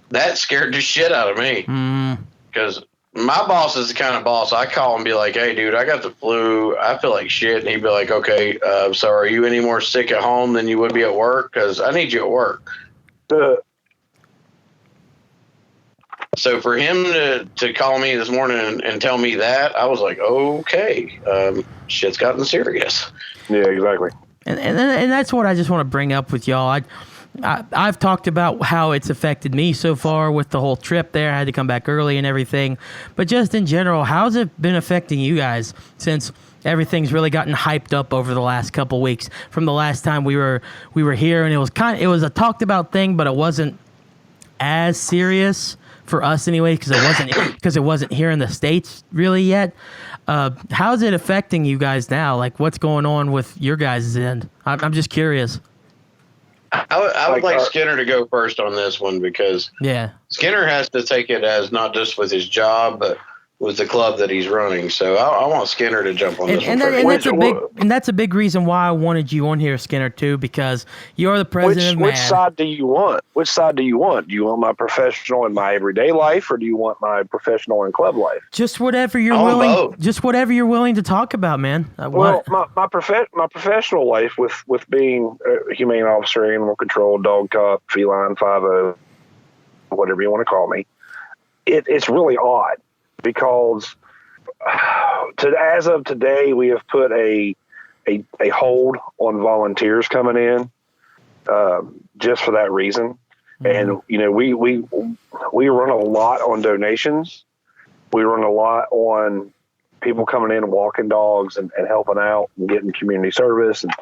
that scared the shit out of me. Because my boss is the kind of boss I call and be like, hey, dude, I got the flu. I feel like shit. And he'd be like, okay, so are you any more sick at home than you would be at work? Because I need you at work. So for him to call me this morning and tell me that, I was like, okay, shit's gotten serious. Yeah, exactly. And that's what I just want to bring up with y'all. I've talked about how it's affected me so far with the whole trip there. I had to come back early and everything. But just in general, how's it been affecting you guys since everything's really gotten hyped up over the last couple weeks from the last time we were here? And it was a talked about thing, but it wasn't as serious for us anyway because it wasn't here in the States really yet. How's it affecting you guys now? Like, what's going on with your guys' end? I'm just curious. I would like Skinner to go first on this one because Skinner has to take it as not just with his job, but with the club that he's running. So I want Skinner to jump on this one first. That's a big reason why I wanted you on here, Skinner, too, because you're the president of MAD. Which side do you want? Do you want my professional in my everyday life, or do you want my professional in club life? Just whatever you're willing. Both. Just whatever you're willing to talk about, man. Well, my professional life with being a humane officer, animal control, dog cop, feline 5-0, whatever you want to call me, it's really odd. Because as of today, we have put a hold on volunteers coming in, just for that reason. And we run a lot on donations. We run a lot on people coming in and walking dogs and helping out and getting community service and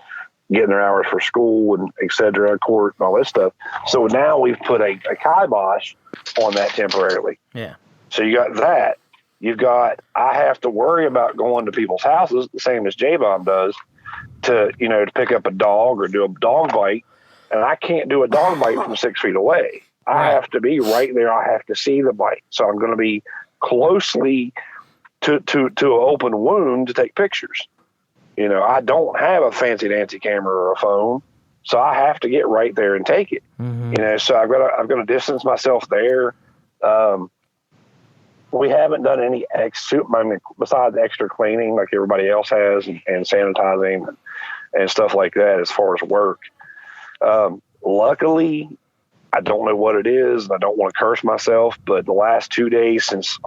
getting their hours for school and et cetera, court and all that stuff. So now we've put a kibosh on that temporarily. Yeah. So you got that. You've got, I have to worry about going to people's houses, the same as J-Bomb does, to pick up a dog or do a dog bite. And I can't do a dog bite from 6 feet away. I have to be right there. I have to see the bite. So I'm going to be closely to an open wound to take pictures. You know, I don't have a fancy dancy camera or a phone, so I have to get right there and take it. Mm-hmm. You know, so I've got to distance myself there. We haven't done any besides extra cleaning like everybody else has, and sanitizing and stuff like that as far as work. Luckily, I don't know what it is, and I don't want to curse myself, but the last 2 days this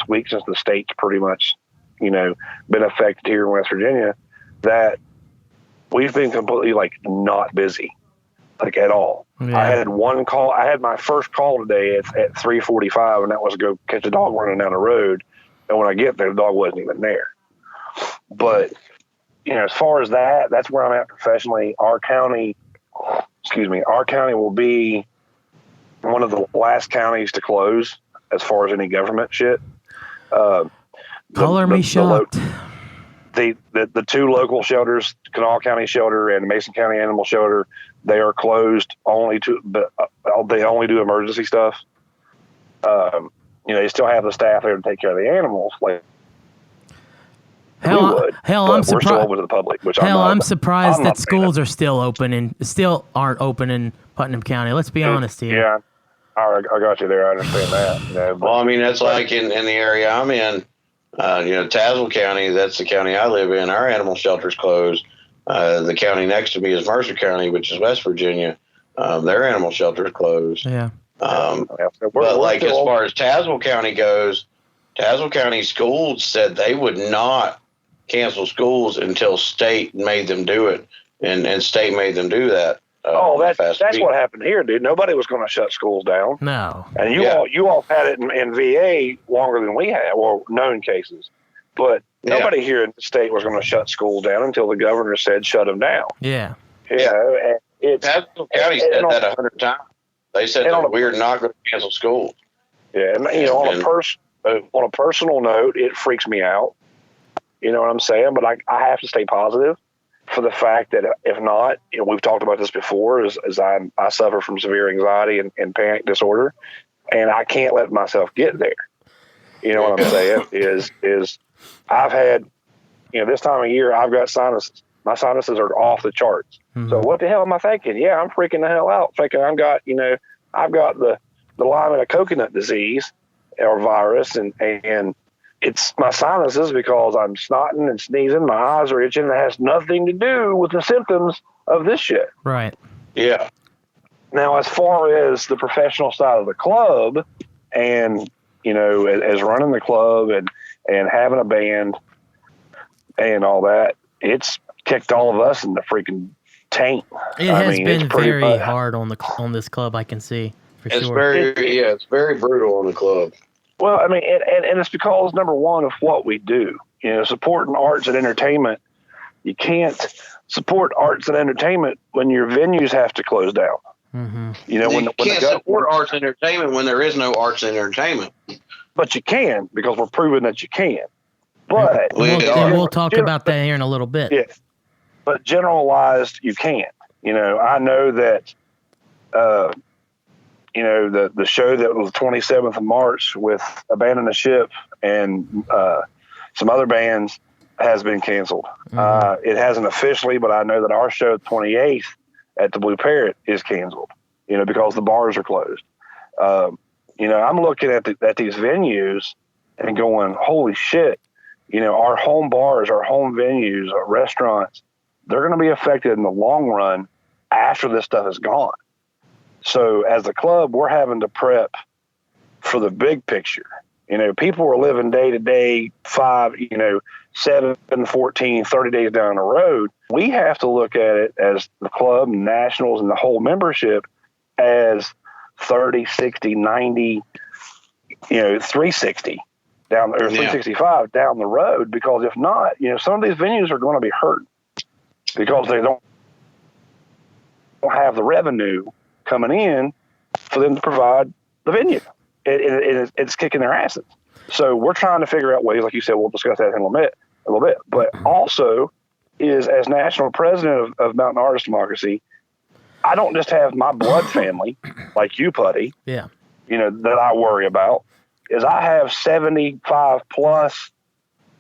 week since the state's pretty much, you know, been affected here in West Virginia, that we've been completely like not busy, like at all. Yeah. I had one call. I had my first call today at 3:45, and that was to go catch a dog running down the road. And when I get there, the dog wasn't even there. But, you know, as far as that's where I'm at professionally. Our county will be one of the last counties to close as far as any government shit. Color me shocked. The two local shelters, Kanawha County Shelter and Mason County Animal Shelter, they are closed they only do emergency stuff. You know, they still have the staff there to take care of the animals. Like, I'm surprised. We're still open to the public. I'm surprised that schools are still open and still aren't open in Putnam County. Let's be honest here. Yeah, I got you there. I understand that. You know, well, I mean, that's like in the area I'm in. You know, Tazewell County, that's the county I live in. Our animal shelter's closed. The county next to me is Mercer County, which is West Virginia. Their animal shelter's closed. Yeah. But like as far as Tazewell County goes, Tazewell County schools said they would not cancel schools until state made them do it, and state made them do that. That's what happened here, dude. Nobody was going to shut schools down. No. And you all had it in VA longer than we had, well, known cases. But nobody here in the state was going to shut schools down until the governor said shut them down. Yeah. Yeah. Tazewell County said that 100 times. They said that we're not going to cancel schools. Yeah, and you know, on a personal note, it freaks me out. You know what I'm saying? But I have to stay positive for the fact that if not, you know, we've talked about this before, as I suffer from severe anxiety and panic disorder, and I can't let myself get there. You know what I'm saying? Is I've had, you know, this time of year, I've got sinuses. My sinuses are off the charts. Mm-hmm. So what the hell am I thinking? Yeah, I'm freaking the hell out, thinking I've got the Lyme and a coconut disease or virus, and it's my sinuses because I'm snotting and sneezing. My eyes are itching. It has nothing to do with the symptoms of this shit. Right. Yeah. Now, as far as the professional side of the club, and you know, as running the club and having a band and all that, it's kicked all of us in the freaking tank. It has been very hard on this club. I can see for sure. It's very brutal on the club. Well, I mean, and it's because, number one, of what we do. You know, supporting arts and entertainment. You can't support arts and entertainment when your venues have to close down. Mm-hmm. You know, you can't support arts and entertainment when there is no arts and entertainment. But you can, because we're proving that you can. But we'll talk about that here in a little bit. Yeah, but generalized, you can't. You know, I know that. You know, the show that was the 27th of March with Abandon the Ship and some other bands has been canceled. Mm-hmm. It hasn't officially, but I know that our show, the 28th at the Blue Parrot, is canceled, you know, because the bars are closed. You know, I'm looking at these venues and going, holy shit, you know, our home bars, our home venues, our restaurants, they're going to be affected in the long run after this stuff is gone. So as a club, we're having to prep for the big picture. You know, people are living day to day, 7, 14, 30 days down the road. We have to look at it as the club, nationals, and the whole membership as 30, 60, 90, 360 down, or 365 down the road. Because if not, you know, some of these venues are going to be hurt because they don't have the revenue coming in for them to provide the venue. It's kicking their asses. So we're trying to figure out ways, like you said, we'll discuss that in a little bit. But also, is as national president of Mountain Artist Democracy, I don't just have my blood family like you, Putty. Yeah. You know, that I worry about. is I have 75 plus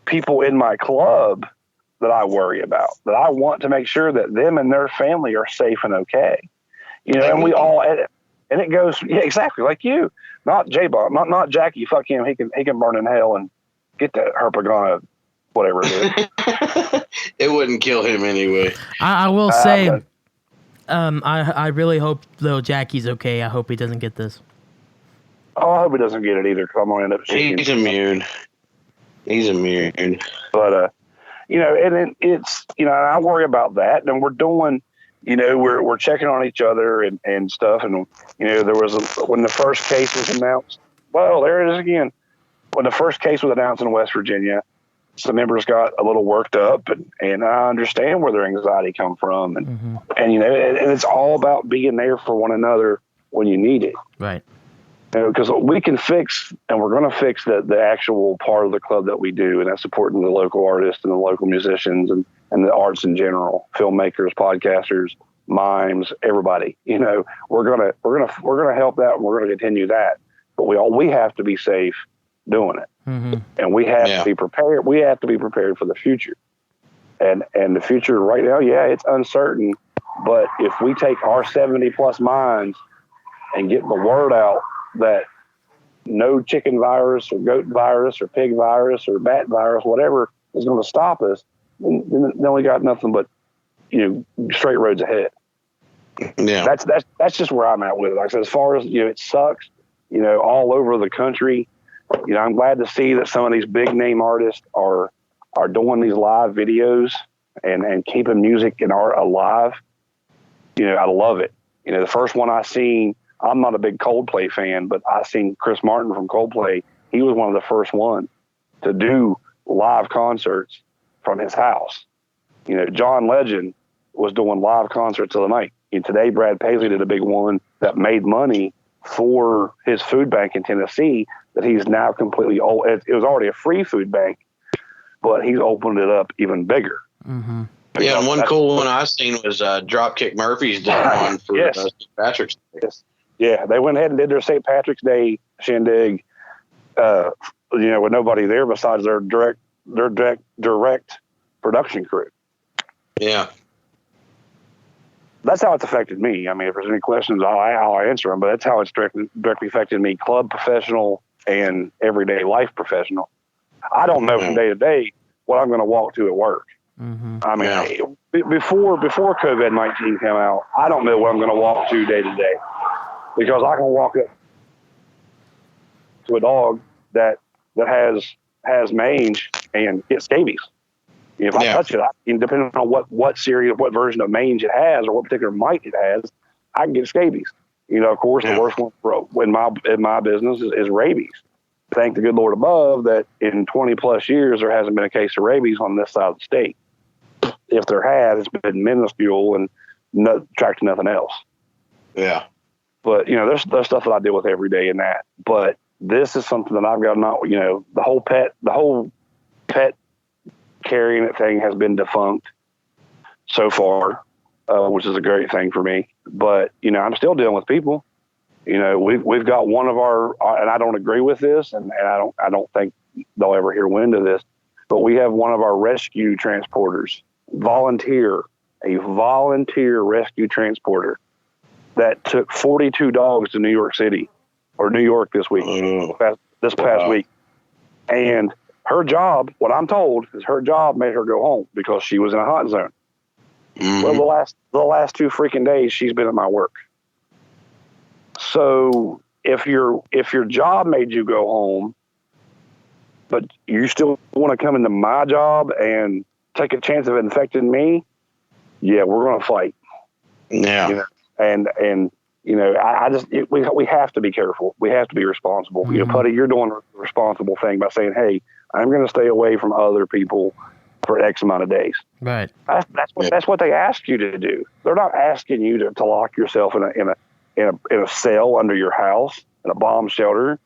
people in my club that I worry about, that I want to make sure that them and their family are safe and okay. And we all, and it goes, yeah, exactly like you, not J-Bomb, not Jackie. Fuck him. He can burn in hell and get that herpagona, whatever it is. It wouldn't kill him anyway. I will say, I really hope though Jackie's okay. I hope he doesn't get this. Oh, I hope he doesn't get it either, because I'm gonna end up shooting. He's immune. He's immune. But and it's I worry about that, and we're doing. We're checking on each other and stuff. And, there was when the first case was announced, well, there it is again. When the first case was announced in West Virginia, some members got a little worked up, and I understand where their anxiety come from. And, and it's all about being there for one another when you need it. Right. Because we can fix, and we're going to fix the actual part of the club that we do, and that's supporting the local artists and the local musicians and the arts in general, filmmakers, podcasters, mimes, everybody. We're gonna help that, and we're gonna continue that. But we have to be safe doing it, and we have to be prepared. We have to be prepared for the future, and the future right now, it's uncertain. But if we take our 70 plus minds and get the word out that no chicken virus or goat virus or pig virus or bat virus, whatever is going to stop us, then we got nothing but straight roads ahead. Yeah, that's just where I'm at with it. Like I said, as far as it sucks, all over the country. I'm glad to see that some of these big name artists are doing these live videos and keeping music and art alive. I love it. The first one I seen, I'm not a big Coldplay fan, but I seen Chris Martin from Coldplay. He was one of the first ones to do live concerts from his house. John Legend was doing live concerts of the night. And today, Brad Paisley did a big one that made money for his food bank in Tennessee that he's now completely, it was already a free food bank, but he's opened it up even bigger. Mm-hmm. Yeah, one cool one I seen was Dropkick Murphys did one for St. Patrick's Day. Yes. Yeah, they went ahead and did their St. Patrick's Day shindig, with nobody there besides their direct production crew. Yeah. That's how it's affected me. I mean, if there's any questions, I'll answer them, but that's how it's directly affected me, club professional and everyday life professional. I don't know from day to day what I'm going to walk to at work. Mm-hmm. I mean, before COVID-19 came out, I don't know what I'm going to walk to day, because I can walk up to a dog that has mange and get scabies. If I touch it, depending on what series, what version of mange it has, or what particular mite it has, I can get scabies. Of course, the worst one in my business is rabies. Thank the good Lord above that in 20 plus years there hasn't been a case of rabies on this side of the state. If there has, it's been minuscule and tracked to nothing else. Yeah. But there's stuff that I deal with every day in that. But this is something that I've got not. The whole pet carrying it thing has been defunct so far, which is a great thing for me. But I'm still dealing with people. We've got one of our, and I don't agree with this, and I don't think they'll ever hear wind of this. But we have one of our rescue transporters, a volunteer rescue transporter that took 42 dogs to New York City or New York this week, this past week. And her job, what I'm told, is her job made her go home because she was in a hot zone. Mm-hmm. Well, the last 2 freaking days she's been at my work. So if your job made you go home, but you still want to come into my job and take a chance of infecting me, yeah, we're going to fight. Yeah. We have to be careful. We have to be responsible. Mm-hmm. Putty, you're doing a responsible thing by saying, hey, I'm going to stay away from other people for X amount of days. Right. That's what they ask you to do. They're not asking you to lock yourself in a cell under your house in a bomb shelter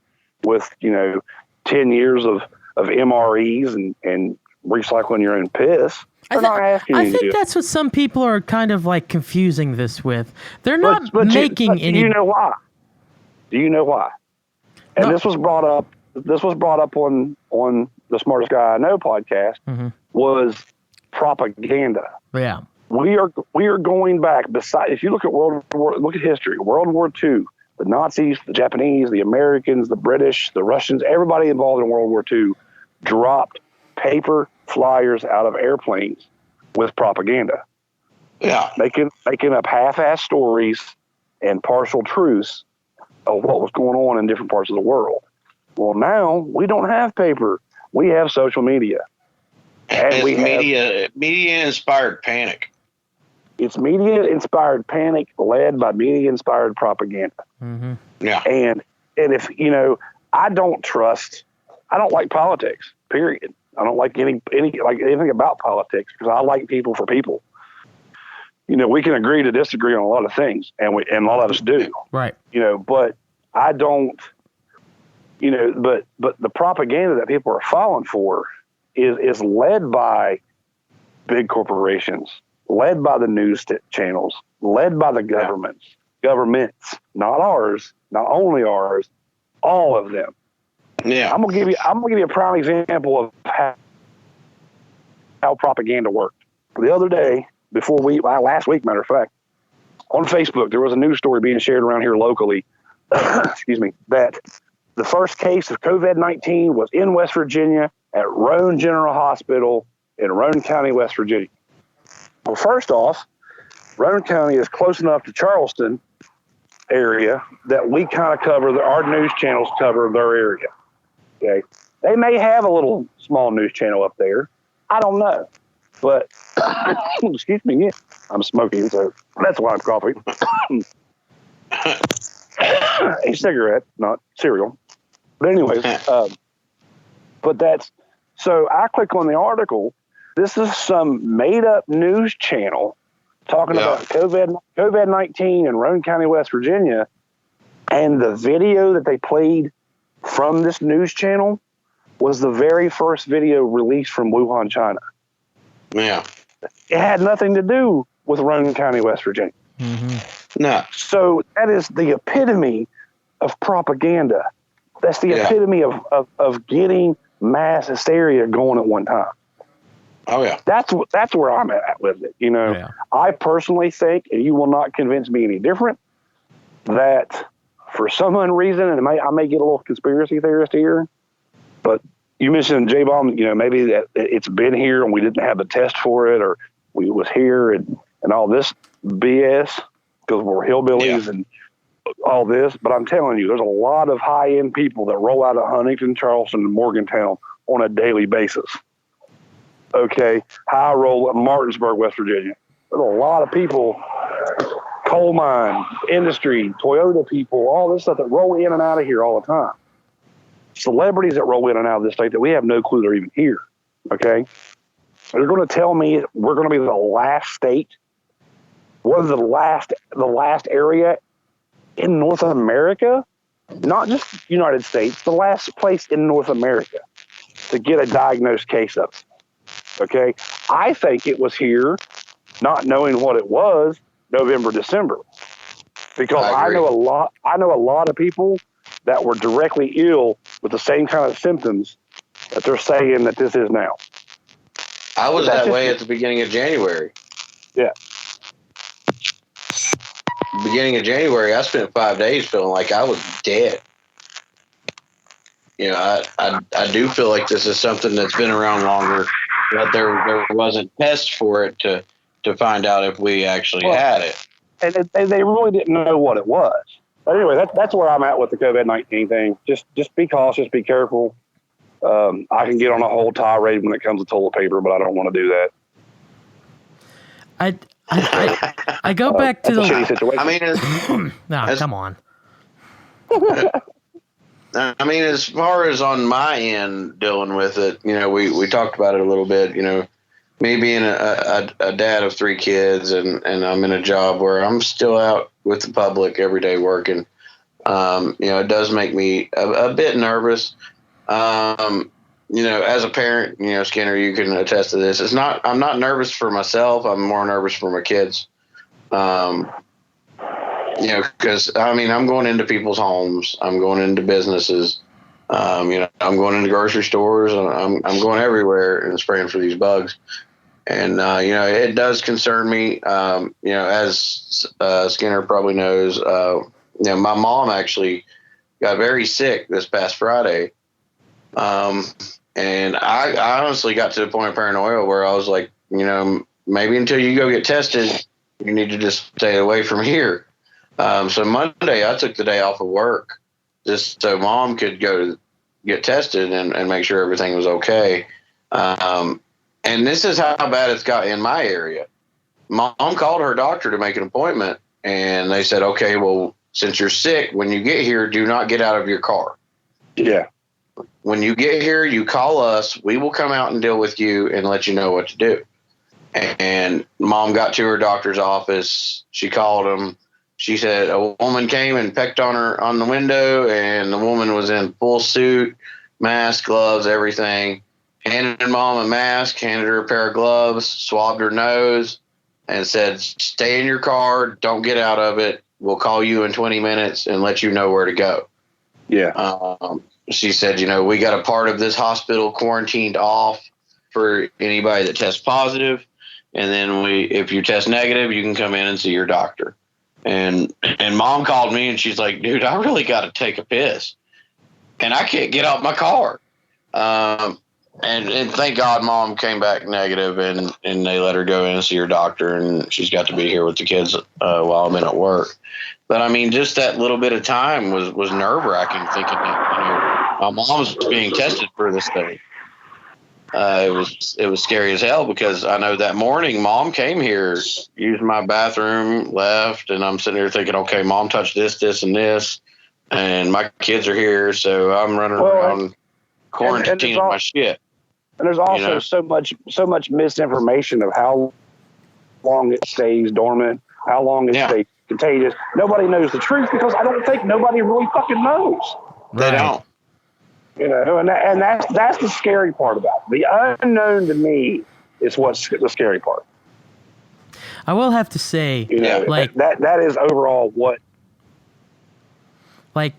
with 10 years of MREs and recycling your own piss. I think that's what some people are kind of like confusing this with. They're not making any. Do you know why? And this was brought up this was brought up on the Smartest Guy I Know podcast, was propaganda. Yeah. We are going back. If you look at look at history, World War II, the Nazis, the Japanese, the Americans, the British, the Russians, everybody involved in World War II dropped paper flyers out of airplanes with propaganda. Yeah. Making up half-ass stories and partial truths of what was going on in different parts of the world. Well, now we don't have paper. We have social media. And it's media-inspired panic. It's media-inspired panic led by media-inspired propaganda. Mm-hmm. Yeah. And if, I don't like politics, period. I don't like anything about politics because I like people for people. We can agree to disagree on a lot of things, and a lot of us do. Right. But I don't, but the propaganda that people are falling for is led by big corporations, led by the news channels, led by the governments, not ours, not only ours, all of them. Yeah. I'm gonna give you a prime example of how propaganda worked. The other day, last week, matter of fact, on Facebook, there was a news story being shared around here locally. Excuse me, that the first case of COVID-19 was in West Virginia at Roane General Hospital in Roane County, West Virginia. Well, first off, Roane County is close enough to Charleston area that we kind of our news channels cover their area. Okay. They may have a little small news channel up there. I don't know. But, excuse me, yeah, I'm smoking, so that's why I'm coughing. A cigarette, not cereal. But anyways, so I click on the article. This is some made-up news channel talking about COVID-19 in Roane County, West Virginia, and the video that they played from this news channel was the very first video released from Wuhan, China. Yeah. It had nothing to do with Roane County, West Virginia. Mm-hmm. No. So that is the epitome of propaganda. That's the epitome of getting mass hysteria going at one time. Oh yeah. That's where I'm at with it. I personally think, and you will not convince me any different, that for some reason, and I may get a little conspiracy theorist here, but you mentioned J-Bomb, maybe that it's been here and we didn't have the test for it, or we was here and all this BS because we're hillbillies and all this. But I'm telling you, there's a lot of high-end people that roll out of Huntington, Charleston, and Morgantown on a daily basis. Okay, I roll at Martinsburg, West Virginia. There's a lot of people, coal mine, industry, Toyota people, all this stuff that roll in and out of here all the time. Celebrities that roll in and out of this state that we have no clue they're even here. Okay, they're going to tell me we're going to be the last state, we're the last area in North America, not just United States, the last place in North America to get a diagnosed case of it. Okay, I think it was here, not knowing what it was, November, December, because I know a lot of people that were directly ill with the same kind of symptoms that they're saying that this is now. I was that way at the beginning of January. Yeah. Beginning of January, I spent 5 days feeling like I was dead. I do feel like this is something that's been around longer, but there wasn't tests for it to find out if we actually had it. And they really didn't know what it was. But anyway, that's where I'm at with the COVID-19 thing. Just be cautious, be careful. I can get on a whole tirade when it comes to toilet paper, but I don't want to do that. I go back to a shitty situation. I mean, come on. I mean, as far as on my end dealing with it, we talked about it a little bit. Me being a dad of 3 kids, and I'm in a job where I'm still out with the public every day working. It does make me a bit nervous. As a parent, Skinner, you can attest to this. I'm not nervous for myself. I'm more nervous for my kids. Because I'm going into people's homes. I'm going into businesses. I'm going into grocery stores and I'm going everywhere and spraying for these bugs. And, it does concern me. As Skinner probably knows, my mom actually got very sick this past Friday. And I honestly got to the point of paranoia where I was like, maybe until you go get tested, you need to just stay away from here. So Monday I took the day off of work just so mom could go get tested and make sure everything was okay. And this is how bad it's got in my area. Mom called her doctor to make an appointment, and they said, okay, well, since you're sick, when you get here, do not get out of your car. Yeah. When you get here, you call us. We will come out and deal with you and let you know what to do. And mom got to her doctor's office. She called him. She said a woman came and pecked on her on the window, and the woman was in full suit, mask, gloves, everything. Handed mom a mask, handed her a pair of gloves, swabbed her nose, and said, stay in your car. Don't get out of it. We'll call you in 20 minutes and let you know where to go. Yeah. She said, we got a part of this hospital quarantined off for anybody that tests positive. And then if you test negative, you can come in and see your doctor. And mom called me and she's like, dude, I really got to take a piss. And I can't get out my car. And thank God mom came back negative and they let her go in and see her doctor. And she's got to be here with the kids while I'm in at work. But I mean, just that little bit of time was nerve wracking thinking that, my mom's being tested for this thing. It was scary as hell because I know that morning mom came here, used my bathroom, left, and I'm sitting here thinking, okay, mom touched this, and this, and my kids are here, so I'm running around quarantining my shit. And there's also so much misinformation of how long it stays dormant, how long it stays contagious. Nobody knows the truth because I don't think nobody really fucking knows. They don't. And that's the scary part about it. The unknown to me is what's the scary part. I will have to say, that is overall what. Like,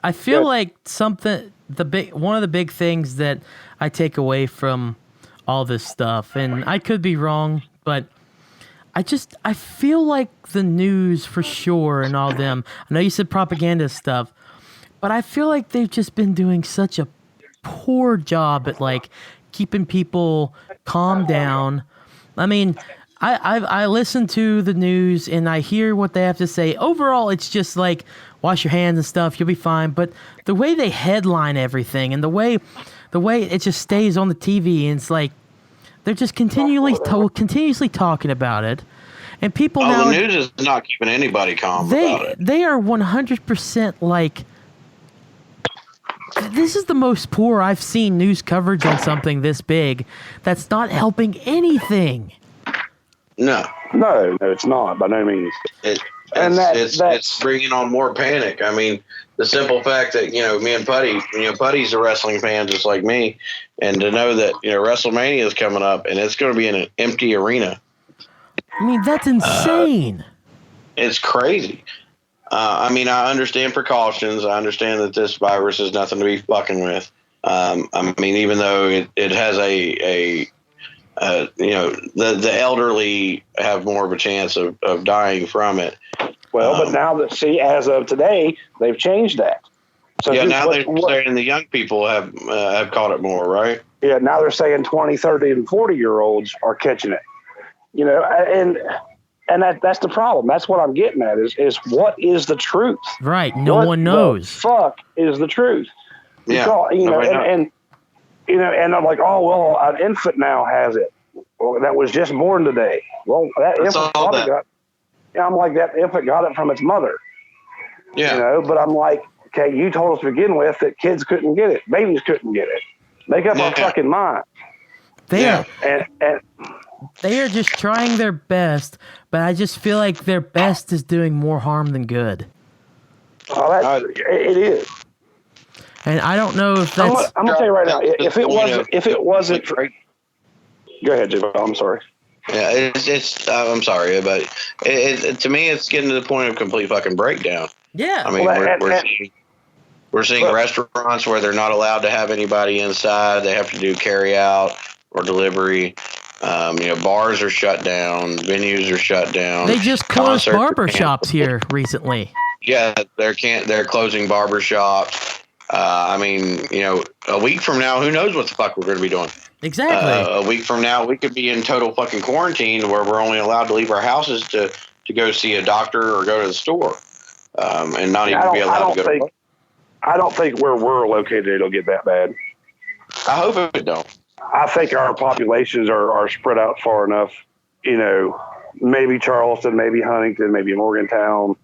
I feel like one of the big things that I take away from all this stuff, and I could be wrong, but I feel like the news for sure and all them. I know you said propaganda stuff. But I feel like they've just been doing such a poor job at keeping people calm down. I mean, I listen to the news and I hear what they have to say. Overall, it's just wash your hands and stuff, you'll be fine. But the way they headline everything and the way it just stays on the TV, and it's they're just continuously talking about it. And people now, the news is not keeping anybody calm about it. They are 100% this is the most poor I've seen news coverage on something this big that's not helping anything. No, it's not by no means. It's bringing on more panic. I mean, the simple fact that, me and Putty, Putty's a wrestling fan just like me, and to know that, WrestleMania is coming up and it's going to be in an empty arena. I mean, that's insane. It's crazy. I mean, I understand precautions. I understand that this virus is nothing to be fucking with. I mean, even though it has the elderly have more of a chance of dying from it. Well, but now as of today, they've changed that. So now they're saying the young people have caught it more, right? Yeah, now they're saying 20, 30, and 40-year-olds are catching it. And that's the problem. That's what I'm getting at is what is the truth? Right. No one knows. The fuck is the truth? Yeah. And I'm like, oh, well, an infant now has it. Well, that was just born today. Well, that infant probably got. I'm like, that infant got it from its mother. Yeah. But I'm like, okay, you told us to begin with that kids couldn't get it. Babies couldn't get it. Make up a fucking mind. They are. And they are just trying their best, but I just feel like their best is doing more harm than good. It is. And I don't know if that's. I'm gonna tell you right now. If it wasn't. Go ahead, Jim. I'm sorry. Yeah, it's. I'm sorry, but to me, it's getting to the point of complete fucking breakdown. Yeah. I mean, We're seeing restaurants where they're not allowed to have anybody inside. They have to do carry out or delivery. Bars are shut down. Venues are shut down. They just closed barber shops here recently. Yeah, they're closing barber shops. A week from now, who knows what the fuck we're going to be doing? Exactly. A week from now, we could be in total fucking quarantine where we're only allowed to leave our houses to go see a doctor or go to the store, and not even be allowed to go to work. I don't think where we're located it'll get that bad. I hope it don't. I think our populations are spread out far enough. Maybe Charleston, maybe Huntington, maybe Morgantown,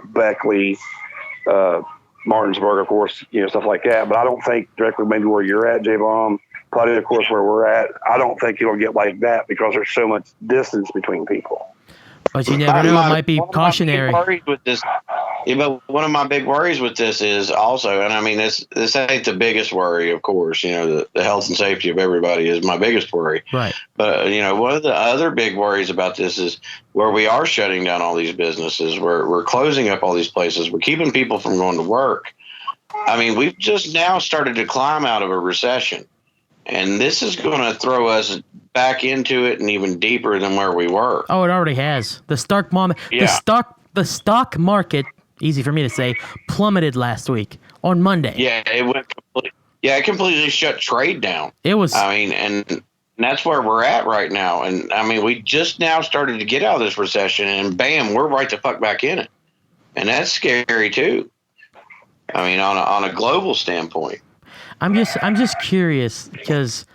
Beckley, Martinsburg, of course, stuff like that. But I don't think directly maybe where you're at, J-Bomb, probably, of course, where we're at. I don't think it'll get like that because there's so much distance between people. But you never know. It might be cautionary. But one of my big worries with this is also, and I mean, this ain't the biggest worry, of course. The health and safety of everybody is my biggest worry. Right. But, one of the other big worries about this is where we are shutting down all these businesses. We're closing up all these places. We're keeping people from going to work. I mean, we've just now started to climb out of a recession. And this is going to throw us back into it and even deeper than where we were. Oh, it already has. The stock market, easy for me to say, plummeted last week on Monday. Yeah, it completely shut trade down. It was. And that's where we're at right now. And we just now started to get out of this recession, and bam, we're right the fuck back in it. And that's scary too. On a global standpoint. I'm just curious because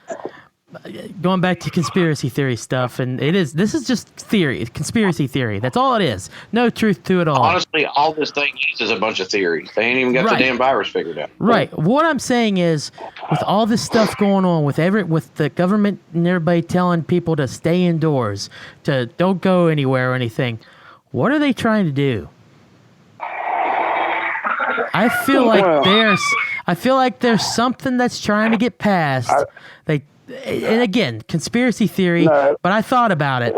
going back to conspiracy theory stuff, and this is just theory, conspiracy theory. That's all it is. No truth to it all. Honestly, all this thing is a bunch of theories. They ain't even got the damn virus figured out. Right. What I'm saying is, with all this stuff going on, with the government and everybody telling people to stay indoors, to don't go anywhere or anything, what are they trying to do? I feel like there's something that's trying to get passed. And again, conspiracy theory, but I thought about it.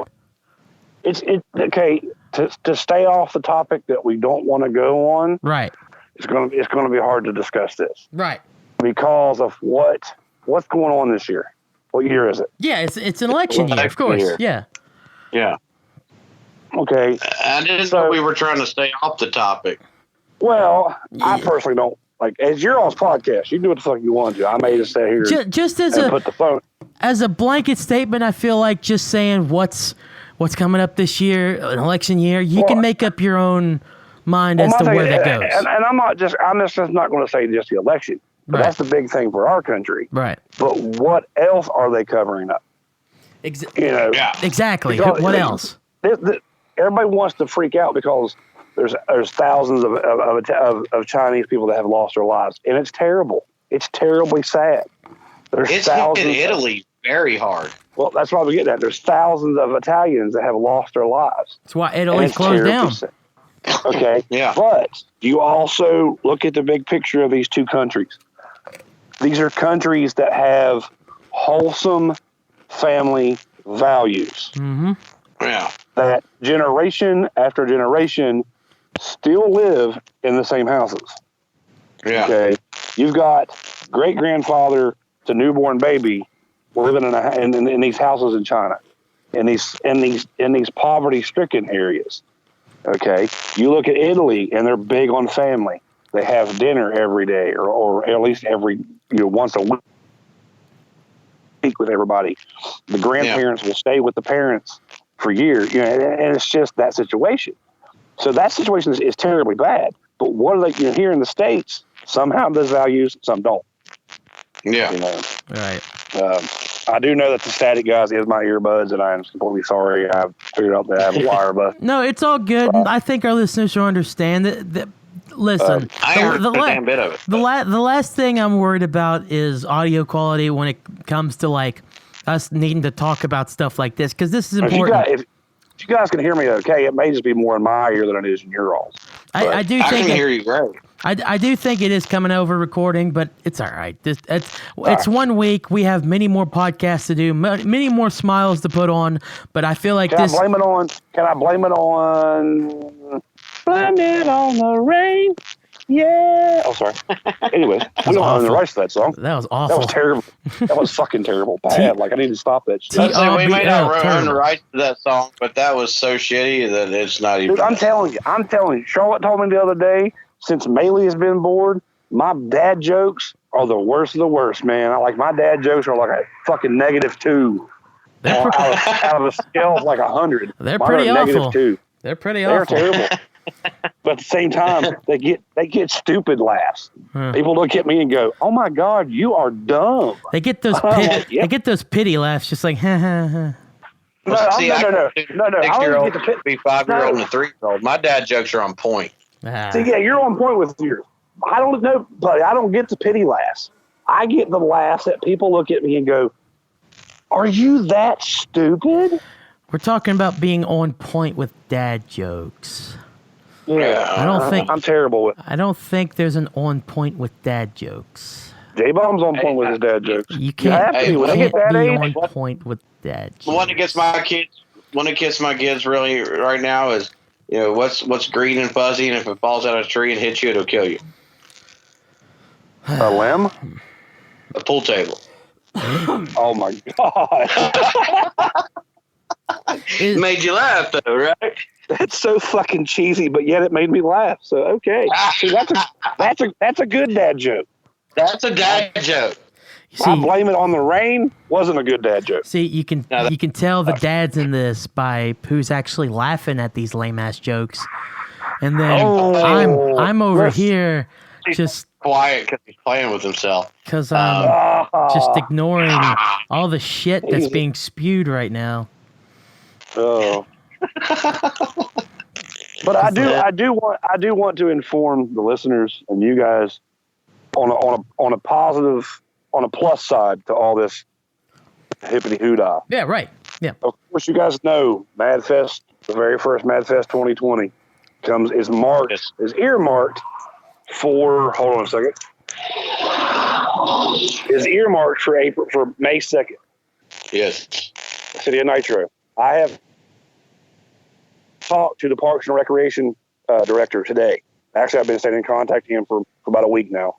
It's okay to stay off the topic that we don't want to go on. Right. It's going to be hard to discuss this. Right. Because of what's going on this year. What year is it? Yeah, it's an election year, of course. Yeah. Yeah. Okay. I didn't know we were trying to stay off the topic. Well, I personally don't as you're on podcast. You do what the fuck you want to. I may just sit here just put the phone. As a blanket statement. I feel like just saying what's coming up this year, an election year. You can make up your own mind as to where that goes. And I'm just not going to say just the election. But that's the big thing for our country. Right. But what else are they covering up? Exactly. What else? Everybody wants to freak out because there's thousands of Chinese people that have lost their lives, and it's terrible. It's terribly sad. It's hit Italy very hard. Well, that's why we get that. There's thousands of Italians that have lost their lives. That's why Italy's closed down. Okay. Yeah. But you also look at the big picture of these two countries. These are countries that have wholesome family values. Mm-hmm. Yeah. That generation after generation still live in the same houses. Yeah. Okay. You've got great grandfather to newborn baby living in these houses in China, in these poverty stricken areas. Okay. You look at Italy and they're big on family. They have dinner every day or at least every once a week with everybody. The grandparents will stay with the parents for years, and it's just that situation. So that situation is terribly bad. But what are they? Here in the States, some have those values, some don't. Yeah. Right. I do know that the static guys is my earbuds, and I am completely sorry. I figured out that I have a wire, but no, it's all good. I think our listeners will understand that. Listen, I heard a damn bit of it. The last thing I'm worried about is audio quality when it comes to like us needing to talk about stuff like this, because this is important. If you guys can hear me okay, it may just be more in my ear than it is in your all's. I do think I can hear you great. I do think it is coming over recording, but it's all right. It's 1 week. We have many more podcasts to do, many more smiles to put on, but I feel like Can I blame it on blame it on the rain? Yeah. Oh, sorry. Anyway, we don't own the awful. rights to that song. That was That awful. was terrible. That was fucking terrible. Bad. Like, I need to stop that shit. Let's say we may not TRBL, own the terrible. rights to that song, but that was so shitty that it's not even. Dude, I'm telling you. Charlotte told me the other day, since Maylee has been bored, my dad jokes are the worst of the worst, man. My dad jokes are like a fucking -2. They're, out of a scale of like 100. They're Mine pretty are awful. -2. they're pretty They're awful. terrible. But at the same time, they get stupid laughs. Huh. People look at me and go, "Oh my God, you are dumb." They get those Yep. they get those pity laughs, just like ha ha ha. No. I I don't 6-year-old, get the pit. be 5-year-old and a 3-year-old. My dad jokes are on point. Ah. See, yeah, you're on point with yours. I don't know, buddy. I don't get the pity laughs. I get the laughs that people look at me and go, "Are you that stupid?" We're talking about being on point with dad jokes. Yeah, I don't think- I'm terrible with. I don't think there's an on point with dad jokes. J-Bomb's on point with his dad jokes. You You can't, have to Hey, be. When they can't get that be age, on point with dad jokes. The one that gets my kids really right now is, what's green and fuzzy, and if it falls out of a tree and hits you, it'll kill you. a limb. A pool table. Oh my God. Is- Made you laugh though, right? That's so fucking cheesy, but yet it made me laugh. So okay, see, that's a good dad joke. That's a dad joke. I see, blame it on the rain. Wasn't a good dad joke. see, you can tell the dad's in this by who's actually laughing at these lame ass jokes, and then Oh, I'm over yes. here just Quiet because he's playing with himself. because I'm just Ah, ignoring all the shit that's Easy. being spewed right now. oh. But I do want to inform the listeners and you guys on a positive, on a plus side to all this hippity hoodah. Yeah, right. Yeah. Of course, you guys know MadFest, the very first MadFest 2020, is earmarked for. Hold on a second. Is earmarked for May 2nd, Yes. City of Nitro. I have talked to the Parks and Recreation director today. Actually, I've been staying in contact with him for about a week now.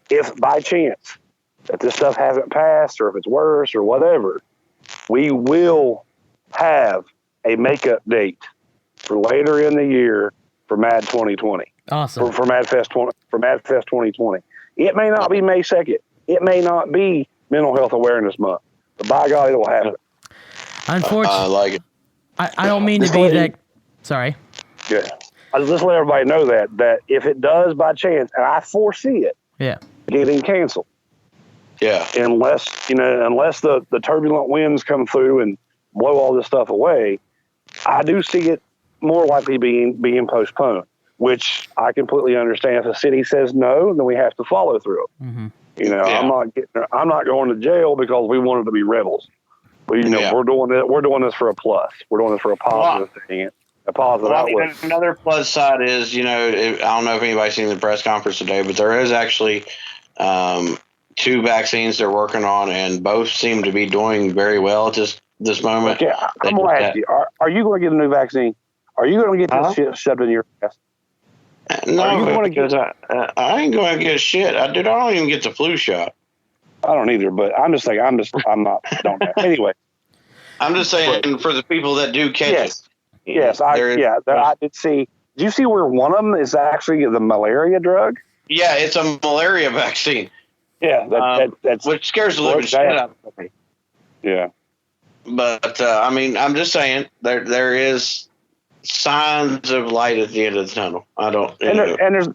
If by chance that this stuff hasn't passed, or if it's worse, or whatever, we will have a makeup date for later in the year for Mad 2020, Awesome. for MadFest 2020. It may not be May 2nd. It may not be Mental Health Awareness Month, but by God, it will happen. I Unfortunately, like it. I don't mean to be that. Sorry. Yeah. I just let everybody know that if it does by chance, and I foresee it Yeah. getting canceled, Yeah. unless the turbulent winds come through and blow all this stuff away, I do see it more likely being postponed, which I completely understand. If the city says no, then we have to follow through. Mm-hmm. Yeah. I'm not going to jail because we wanted to be rebels. But Yeah. we're doing this for a plus. We're doing this for a positive thing, a positive Well, I mean, outlet. another plus side is, I don't know if anybody's seen the press conference today, but there is actually 2 vaccines they're working on, and both seem to be doing very well at this moment. Okay, I'm going to ask you: Are you going to get a new vaccine? Are you going to get this shit shoved in your ass? No, Are you gonna because I ain't going to get shit. I don't even get the flu shot. I don't either, but I'm just saying. I'm not. Don't know. Anyway, I'm just saying for the people that do catch yes, it. yes, I did see. Did you see where one of them is actually the malaria drug? Yeah, it's a malaria vaccine, Yeah, that's which scares the living shit out of me. yeah. But I mean, I'm just saying there is signs of light at the end of the tunnel. I don't. And there's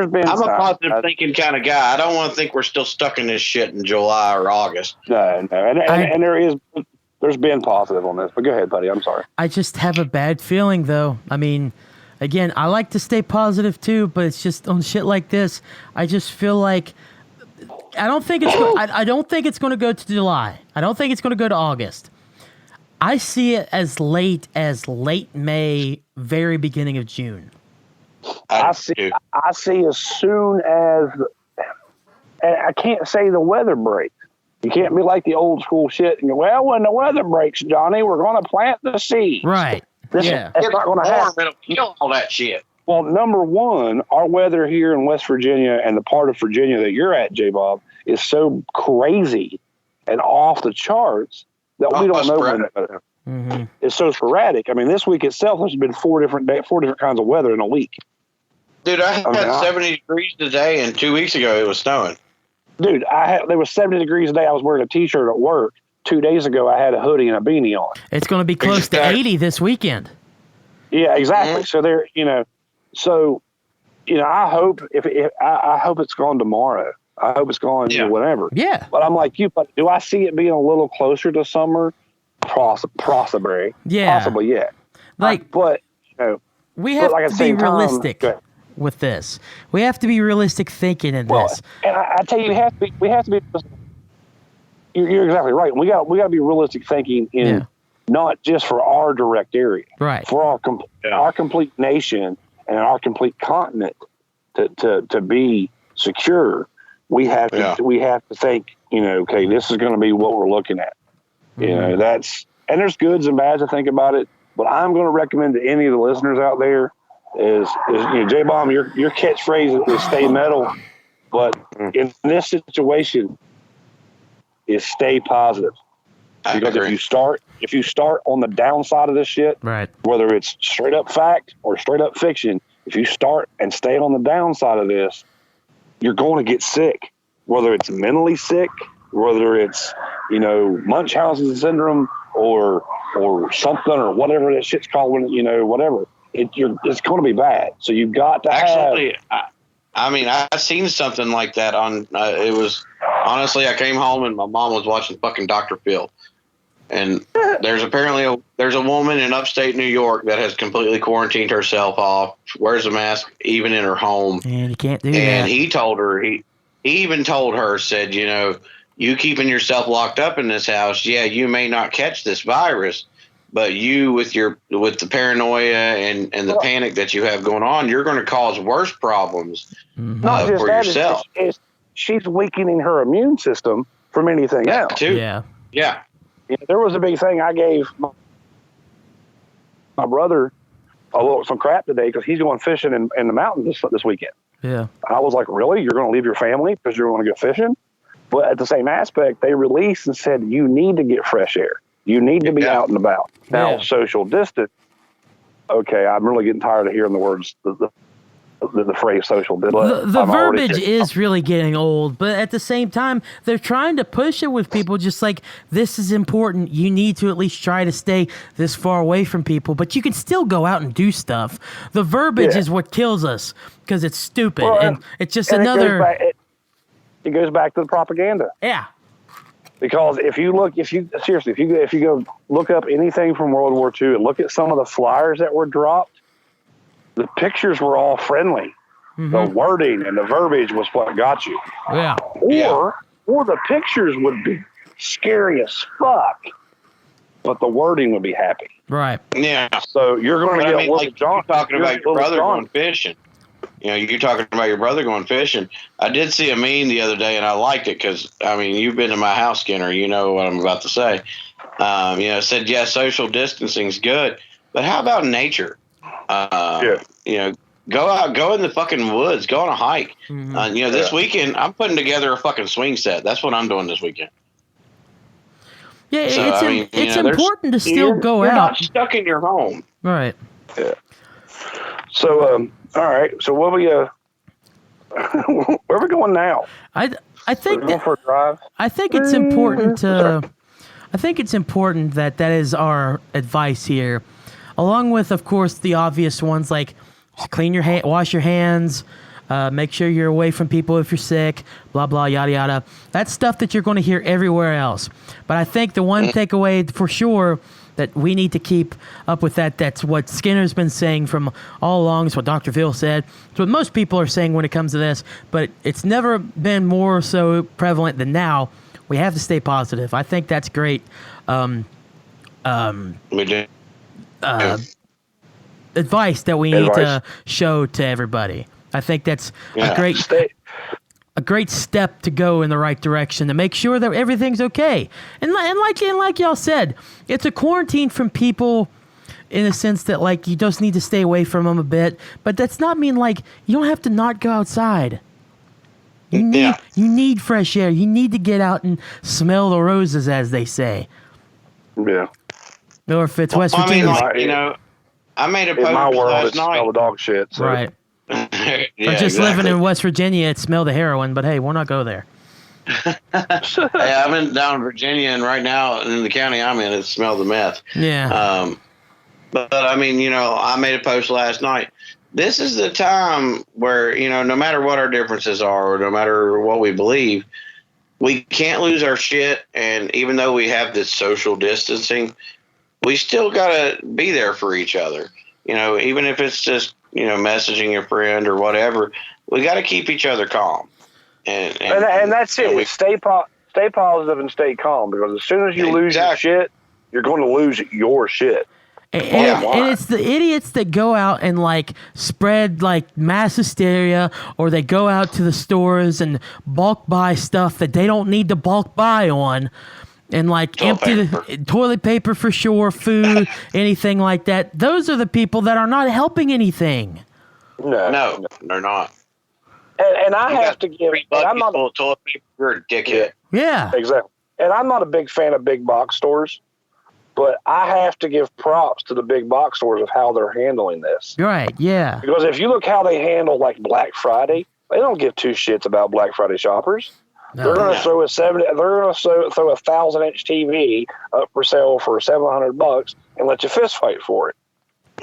been. I'm a signs. positive thinking kind of guy. I don't want to think we're still stuck in this shit in July or August. No, and there's been positive on this. But go ahead, buddy. I'm sorry. I just have a bad feeling, though. I mean, again, I like to stay positive too, but it's just on shit like this. I just feel like I don't think it's. I don't think it's going to go to July. I don't think it's going to go to August. I see it as late May, very beginning of June. I see as soon as, and I can't say the weather breaks. You can't be like the old school shit and go, well, when the weather breaks, Johnny, we're going to plant the seed. Right. Yeah. That's not going to happen. It'll kill all that shit. Well, number one, our weather here in West Virginia and the part of Virginia that you're at, J. Bob, is so crazy and off the charts that we don't know when. It's so sporadic. I mean, this week itself has been four different kinds of weather in a week. Dude, I had 70 degrees today, and 2 weeks ago it was snowing. Dude, there was 70 degrees a day. I was wearing a T-shirt at work. 2 days ago, I had a hoodie and a beanie on. It's going to be close to 80 this weekend. Yeah, exactly. So there, I hope I hope it's gone tomorrow. I hope it's gone whenever. Yeah. But I'm like you. But do I see it being a little closer to summer? Possibly. Yeah. Possibly. Yeah. But we have to be realistic with this. We have to be realistic thinking in this. And I tell you, we have to be. You're exactly right. We got to be realistic thinking in not just for our direct area, right? For our complete nation and our complete continent to be secure. We have to think. Okay, this is going to be what we're looking at. And there's goods and bads to think about it. But I'm going to recommend to any of the listeners out there is J-Bomb, your catchphrase is stay metal. But in this situation, is stay positive. Because if you start on the downside of this shit, right, whether it's straight up fact or straight up fiction, if you start and stay on the downside of this, you're going to get sick. Whether it's mentally sick, whether it's Munchausen syndrome or something or whatever that shit's called, whatever. It's going to be bad. So you've got to I've seen something like that on. It was honestly, I came home and my mom was watching fucking Dr. Phil, and there's apparently there's a woman in upstate New York that has completely quarantined herself off, wears a mask even in her home, and you can't do that. And he told her he even told her, said, you keeping yourself locked up in this house, you may not catch this virus. But you, with the paranoia and the panic that you have going on, you're going to cause worse problems for yourself. She's weakening her immune system from anything else. Too. Yeah. There was a big thing I gave my brother some crap today because he's going fishing in the mountains this weekend. Yeah. I was like, really? You're going to leave your family because you're going to go fishing? But at the same aspect, they released and said, you need to get fresh air. You need to be out and about. Now, social distance. Okay, I'm really getting tired of hearing the words, the phrase social distance. The verbiage is really getting old, but at the same time, they're trying to push it with people just like, this is important. You need to at least try to stay this far away from people, but you can still go out and do stuff. The verbiage is what kills us because it's stupid. Well, and it's just another... It goes back to the propaganda. Yeah. Because if you go look up anything from World War II and look at some of the flyers that were dropped, the pictures were all friendly. Mm-hmm. The wording and the verbiage was what got you. Yeah. Or the pictures would be scary as fuck, but the wording would be happy. Right. Yeah. So you're going to get like John talking about your brother going fishing. You're talking about your brother going fishing. I did see a meme the other day, and I liked it because, you've been to my house, Skinner. You know what I'm about to say. It said, social distancing's good, but how about nature? Go out, go in the fucking woods, go on a hike. Mm-hmm. This weekend, I'm putting together a fucking swing set. That's what I'm doing this weekend. Yeah, so, it's important to still go out. You're not stuck in your home. Right. Yeah. So, all right. So what where are we going now? I think going for a drive. I think it's important to. I think it's important that is our advice here, along with, of course, the obvious ones like clean your hand, wash your hands, make sure you're away from people if you're sick, blah blah yada yada. That's stuff that you're going to hear everywhere else. But I think the one takeaway for sure that we need to keep up with that's what Skinner's been saying from all along. It's what Dr. Phil said. It's what most people are saying when it comes to this, but it's never been more so prevalent than now. We have to stay positive. I think that's great. Advice that we need to show to everybody. I think that's a great step to go in the right direction to make sure that everything's okay. And like y'all said, it's a quarantine from people in a sense that like you just need to stay away from them a bit. But that's not mean like you don't have to not go outside. You need fresh air. You need to get out and smell the roses, as they say. Yeah. Or if it's West I mean, Virginia, like, you know, I made a In my post world, last it's smell the night. dog shit. So. right? Yeah, Or just living exactly. in West Virginia, it smell the heroin. But hey, we'll not go there. Hey, I'm in down in Virginia, and right now in the county I'm in, it smells the meth. Yeah. But I mean, you know, I made a post last night. This is the time where, you know, no matter what our differences are, or no matter what we believe, we can't lose our shit. And even though we have this social distancing, we still got to be there for each other. You know, even if it's just, you know, messaging a friend or whatever, we got to keep each other calm. And that's it. and we- Stay positive and stay calm, because as soon as you lose your Exactly. shit, you're going to lose your shit. And it's the idiots that go out and like spread like mass hysteria, or they go out to the stores and bulk buy stuff that they don't need to bulk buy on, and like empty the toilet paper for sure, food, anything like that. Those are the people that are not helping anything. No, they're not. And I You have got to give. 3 And I'm buckets not full of toilet paper. You're a dickhead. Yeah. exactly. And I'm not a big fan of big box stores, but I have to give props to the big box stores of how they're handling this. Right. Yeah. Because if you look how they handle like Black Friday, they don't give two shits about Black Friday shoppers. They're No. going to throw a They're going to throw a 1,000-inch TV up for sale for $700 and let you fist fight for it.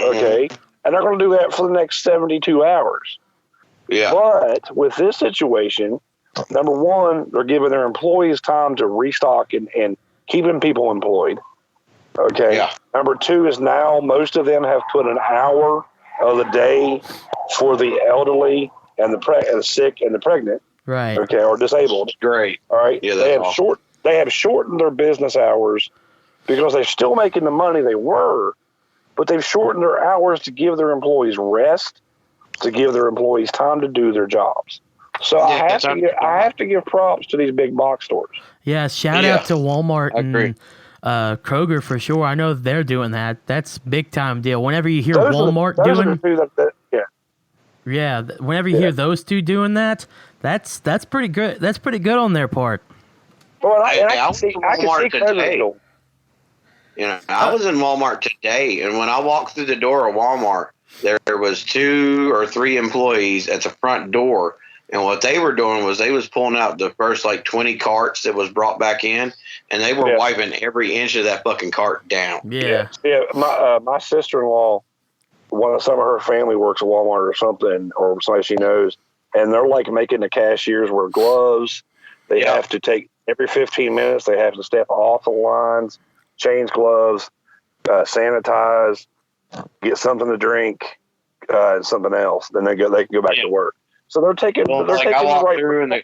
Okay, and they're going to do that for the next 72 hours. Yeah. But with this situation, number one, they're giving their employees time to restock and keeping people employed. Okay. Yeah. Number two is now most of them have put an hour of the day for the elderly and the sick and the pregnant. Right. Okay, or disabled. Great. All right. Yeah, they that's have awesome. They have shortened their business hours because they're still making the money they were, but they've shortened their hours to give their employees rest, to give their employees time to do their jobs. So I have to give props to these big box stores. Yeah. Shout Yeah. out to Walmart I agree. and Kroger for sure. I know they're doing that. That's big time deal. Whenever you hear Those Walmart are doing, the two that yeah, whenever you hear those two doing that, that's pretty good. That's pretty good on their part. Well, I I was can see in Walmart today. Kroger's. You know, I was in Walmart today, and when I walked through the door of Walmart, there was 2 or 3 employees at the front door, and what they were doing was they was pulling out the first like 20 carts that was brought back in, and they were Yeah. wiping every inch of that fucking cart down. Yeah. Yeah, my sister-in-law, some of her family works at Walmart or something, or somebody she knows, and they're like making the cashiers wear gloves. They Yeah. have to take every 15 minutes. They have to step off the lines, change gloves, sanitize, get something to drink, and something else. Then they can go back to work. So they're taking. Well, they're like taking I walked right through, and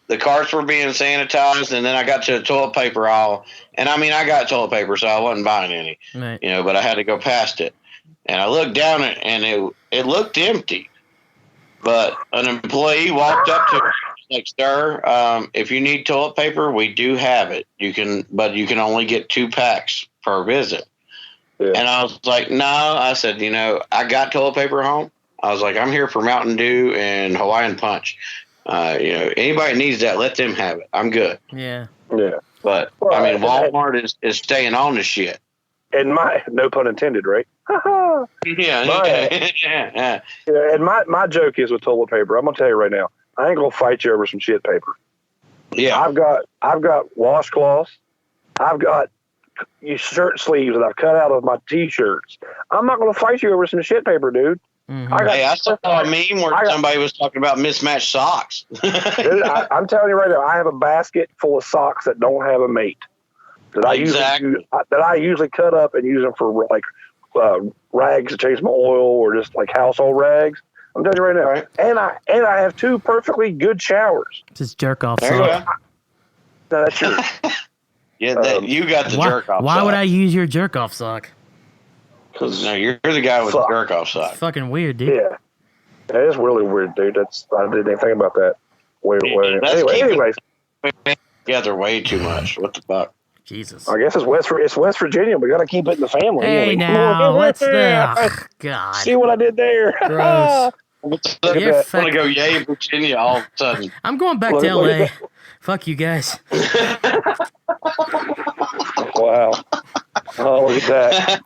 the carts were being sanitized, and then I got to the toilet paper aisle, and I mean I got toilet paper, so I wasn't buying any, Right. you know, but I had to go past it, and I looked down it, and it looked empty, but an employee walked up to me like, "Sir, if you need toilet paper, we do have it. But you can only get 2 packs per visit." Yeah. And I was like, "No," I said, "You know, I got toilet paper at home." I was like, "I'm here for Mountain Dew and Hawaiian Punch. You know, anybody needs that, let them have it. I'm good." Yeah. Yeah, But Well, I mean, and- Walmart is staying on the shit. and no pun intended, right? Yeah, Right. yeah. Yeah, and my joke is with toilet paper. I'm gonna tell you right now, I ain't gonna fight you over some shit paper. Yeah. I've got washcloths. I've got shirt sleeves that I've cut out of my t-shirts. I'm not gonna fight you over some shit paper, dude. Mhm. Hey, I saw a meme where I got- somebody was talking about mismatched socks. Dude, I'm telling you right now, I have a basket full of socks that don't have a mate that Exactly. I usually cut up and use them for like rags to change my oil or just like household rags. I'm telling you right now, Right. and I have 2 perfectly good showers. Just jerk off. There you sock. go. No, that's yours. Yeah, you got the Why, jerk off. why would I use your jerk off sock? No, you're the guy with Fuck. the jerk off It's sock. fucking weird, dude. Yeah, that is really weird, dude. I didn't even think about that. Wait. Let's keep it- Anyways, Yeah, they're way too much. What the fuck? Jesus. I guess it's West Virginia. We got to keep it in the family. Hey, now, let's God. See what I did there? Gross. You're I want to go yay Virginia all of a sudden. I'm going back to Look LA. at Fuck you guys. Wow. Oh, look at that.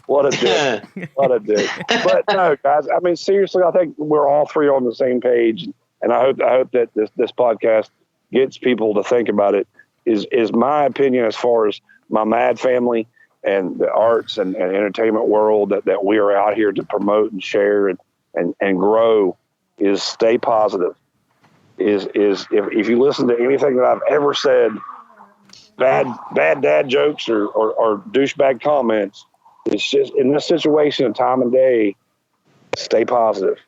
What a dick. What a dick. But no, guys, I mean, seriously, I think we're all three on the same page. And I hope that this podcast gets people to think about it. Is my opinion as far as my Mad family and the arts and entertainment world that we are out here to promote and share and grow is stay positive. If you listen to anything that I've ever said, bad dad jokes or douchebag comments, it's just in this situation and time and day, stay positive.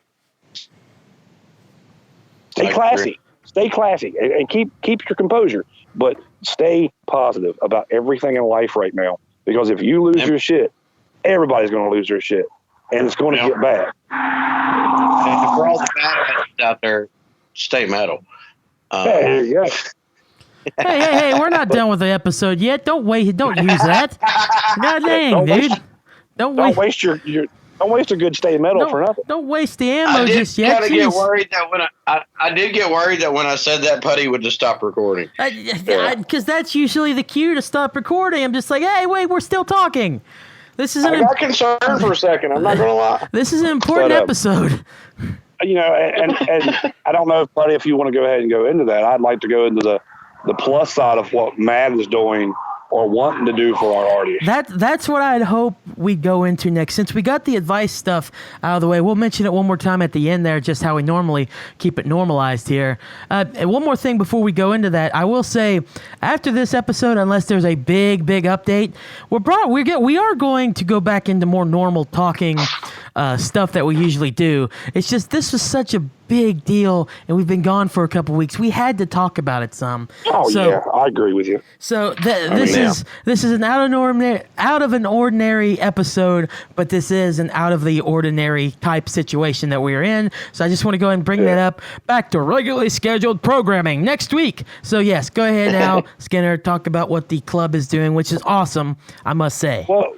Stay classy. Stay classy and keep your composure, but stay positive about everything in life right now. Because if you lose your shit, everybody's going to lose their shit, and it's going to get bad. And for all the bad out there, stay metal. There you go. Hey, we're not done with the episode yet. Don't use that. God dang, dude. Don't waste your don't waste a good stay metal for nothing. Don't waste the ammo just yet. I get worried that when I did get worried that when I said that, Putty would just stop recording. Because that's usually the cue to stop recording. I'm just like, hey, wait, we're still talking. This is I got concerned for a second. I'm not going to lie. This is an important episode. You know, and I don't know, Putty, if you want to go ahead and go into that. I'd like to go into the plus side of what Mad is doing or wanting to do for our audience. That's what I'd hope we go into next. Since we got the advice stuff out of the way, we'll mention it one more time at the end there, just how we normally keep it normalized here. And one more thing before we go into that, I will say, after this episode, unless there's a big update, we are going to go back into more normal talking stuff that we usually do. It's just this was such a big deal, and we've been gone for a couple weeks. We had to talk about it some. Oh, yeah, I agree with you. So this is an out of an ordinary episode, but this is an out of the ordinary type situation that we're in. So I just want to go ahead and bring that up back to regularly scheduled programming next week. So yes, go ahead now, Skinner, talk about what the club is doing, which is awesome, I must say. Well,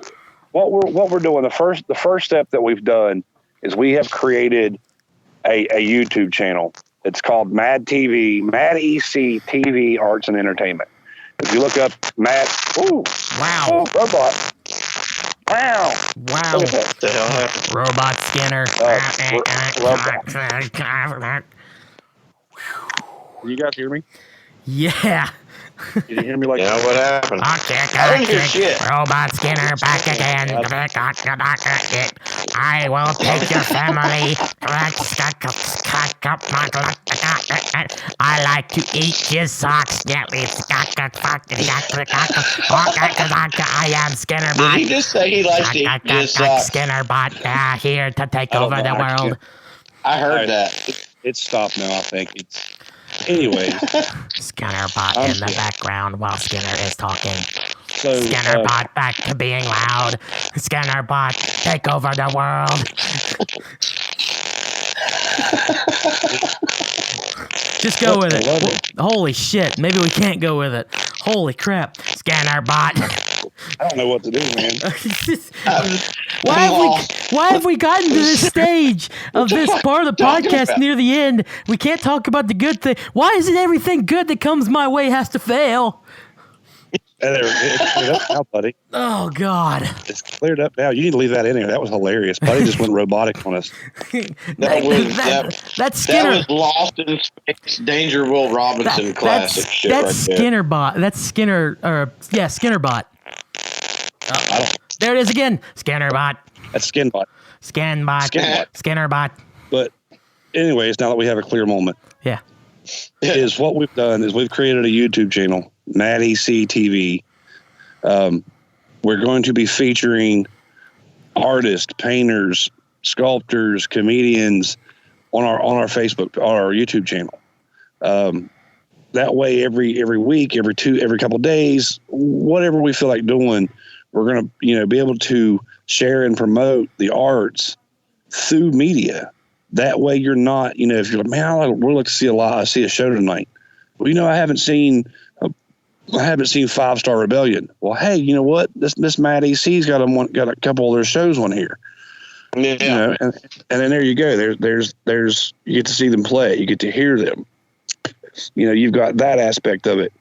what we're doing, the first step that we've done is we have created a YouTube channel. It's called Mad TV, Mad EC TV Arts and Entertainment. If you look up Mad, robot. Wow. What the hell happened? Robot Skinner. Robot. You guys hear me? Yeah. Did you hear me like what happened? I didn't hear shit. Robot Skinner back again. I will take your family. I like to eat his socks. I am Skinner Did he just say he likes to eat his socks? Skinner Bot here to take over the world. I heard that. It's stopped now, I think. Anyways. Skinner Bot in the background while Skinner is talking. So, Skinner Bot back to being loud. Skinner Bot, take over the world. Just go with it. Holy shit. Maybe we can't go with it. Holy crap. Skinner Bot. I don't know what to do, man. Why have we gotten to this stage of this part of the podcast near the end? We can't talk about the good thing. Why is it everything good that comes my way has to fail? It's cleared up now, buddy. Oh, God. It's cleared up now. You need to leave that in there. That was hilarious. Buddy just went robotic on us. That's Skinner. That was Lost in Space, Danger Will Robinson classic shit right there. Skinner Bot. That's Skinner, Skinner Bot. There it is again. Skinner Bot. That's Skinbot. Skinner Bot. But anyways, now that we have a clear moment. Yeah. Is what we've done is we've created a YouTube channel, Mad EC TV. We're going to be featuring artists, painters, sculptors, comedians on our Facebook, our YouTube channel. That way, every week, every couple of days, whatever we feel like doing, we're going to, be able to share and promote the arts through media. That way you're not, if you're like, man, we'll look to see I see a show tonight. Well, I haven't seen I haven't seen 5 Star Rebellion. Well, hey, you know what? This Mad AC's got a couple of their shows on here. Yeah. You know, and then there you go. There's you get to see them play. You get to hear them. You know, you've got that aspect of it.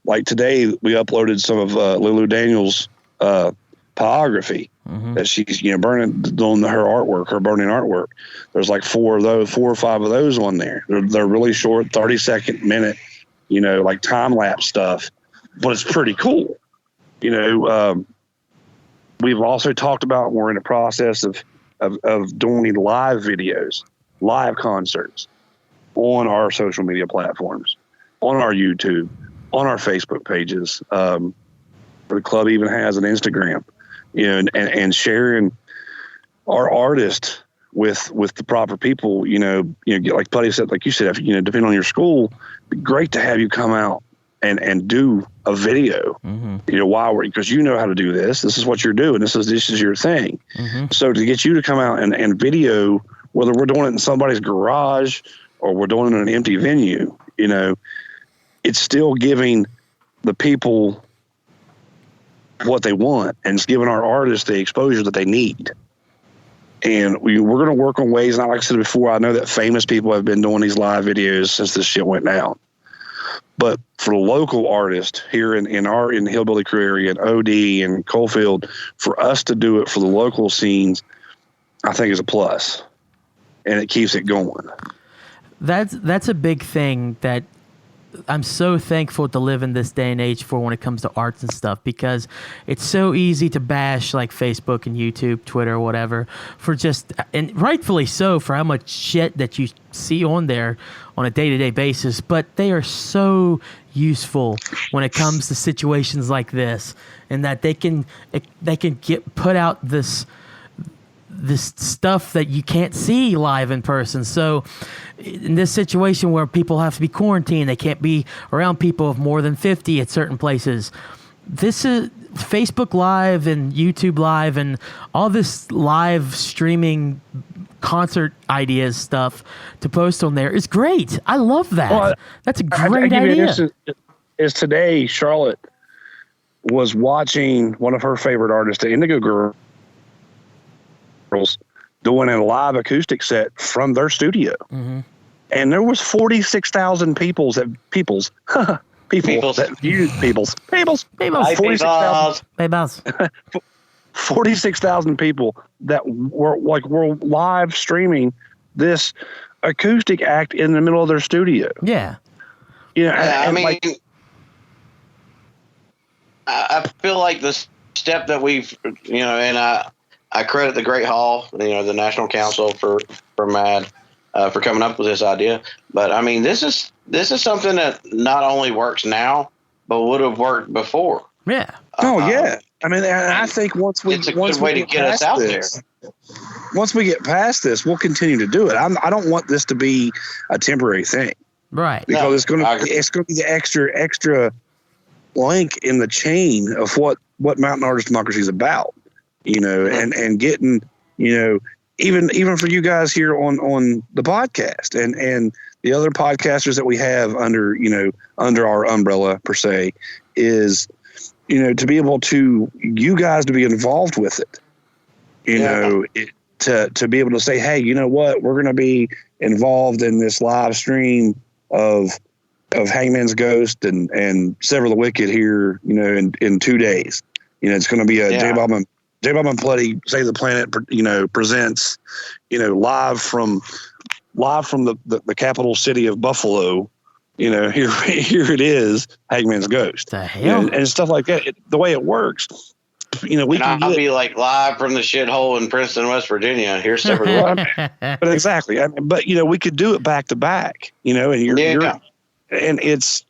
Like today, we uploaded some of Lulu Daniels' biography that she's doing her artwork, her burning artwork. There's like 4 or 5 of those on there. They're really short, 30-second, minute, like time lapse stuff, but it's pretty cool. We've also talked about, we're in the process of doing live videos, live concerts on our social media platforms, on our YouTube, on our Facebook pages. The club even has an Instagram, and sharing our artist with the proper people. Like Buddy said, like you said, depending on your school, it'd be great to have you come out and do a video. Because you know how to do this. This is what you're doing. This is your thing. So to get you to come out and video, whether we're doing it in somebody's garage or we're doing it in an empty venue, it's still giving the people what they want, and it's giving our artists the exposure that they need. And we're going to work on ways. And like I said before, I know that famous people have been doing these live videos since this shit went down. But for the local artist here in the Hillbilly Crew area, and OD and Coalfield, for us to do it for the local scenes, I think is a plus, and it keeps it going. That's a big thing that I'm so thankful to live in this day and age for when it comes to arts and stuff, because it's so easy to bash like Facebook and YouTube, Twitter, whatever, for just, and rightfully so, for how much shit that you see on there on a day-to-day basis, but they are so useful when it comes to situations like this, and that they can put out this stuff that you can't see live in person. So in this situation where people have to be quarantined, they can't be around people of more than 50 at certain places. This is Facebook Live and YouTube Live and all this live streaming concert ideas stuff to post on there is great. I love that. Well, that's a great idea. Is today Charlotte was watching one of her favorite artists, the Indigo Girls, doing a live acoustic set from their studio, and there was 46,000 people that viewed 46,000 people that were live streaming this acoustic act in the middle of their studio. Yeah. I feel like the step that we've, and I credit the Great Hall, the National Council for MAD, for coming up with this idea. But I mean, this is something that not only works now, but would have worked before. Yeah. Yeah. I mean, I think once we get us out there. Once we get past this, we'll continue to do it. I don't want this to be a temporary thing, right? Because it's going to be the extra link in the chain of what Mountain Artist Democracy is about. And getting, even for you guys here on the podcast and the other podcasters that we have under our umbrella per se, is, to be able to, you guys to be involved with it, to be able to say, hey, you know what, we're going to be involved in this live stream of Hangman's Ghost and Sever the Wicked here, in 2 days. It's going to be a J Bob and Pletty Save the Planet, presents, live from the capital city of Buffalo. Here it is, Hangman's Ghost, and stuff like that. The way it works, I'll be like live from the shithole in Princeton, West Virginia. Here's Sever the Wicked. But exactly, but we could do it back to back. And and it's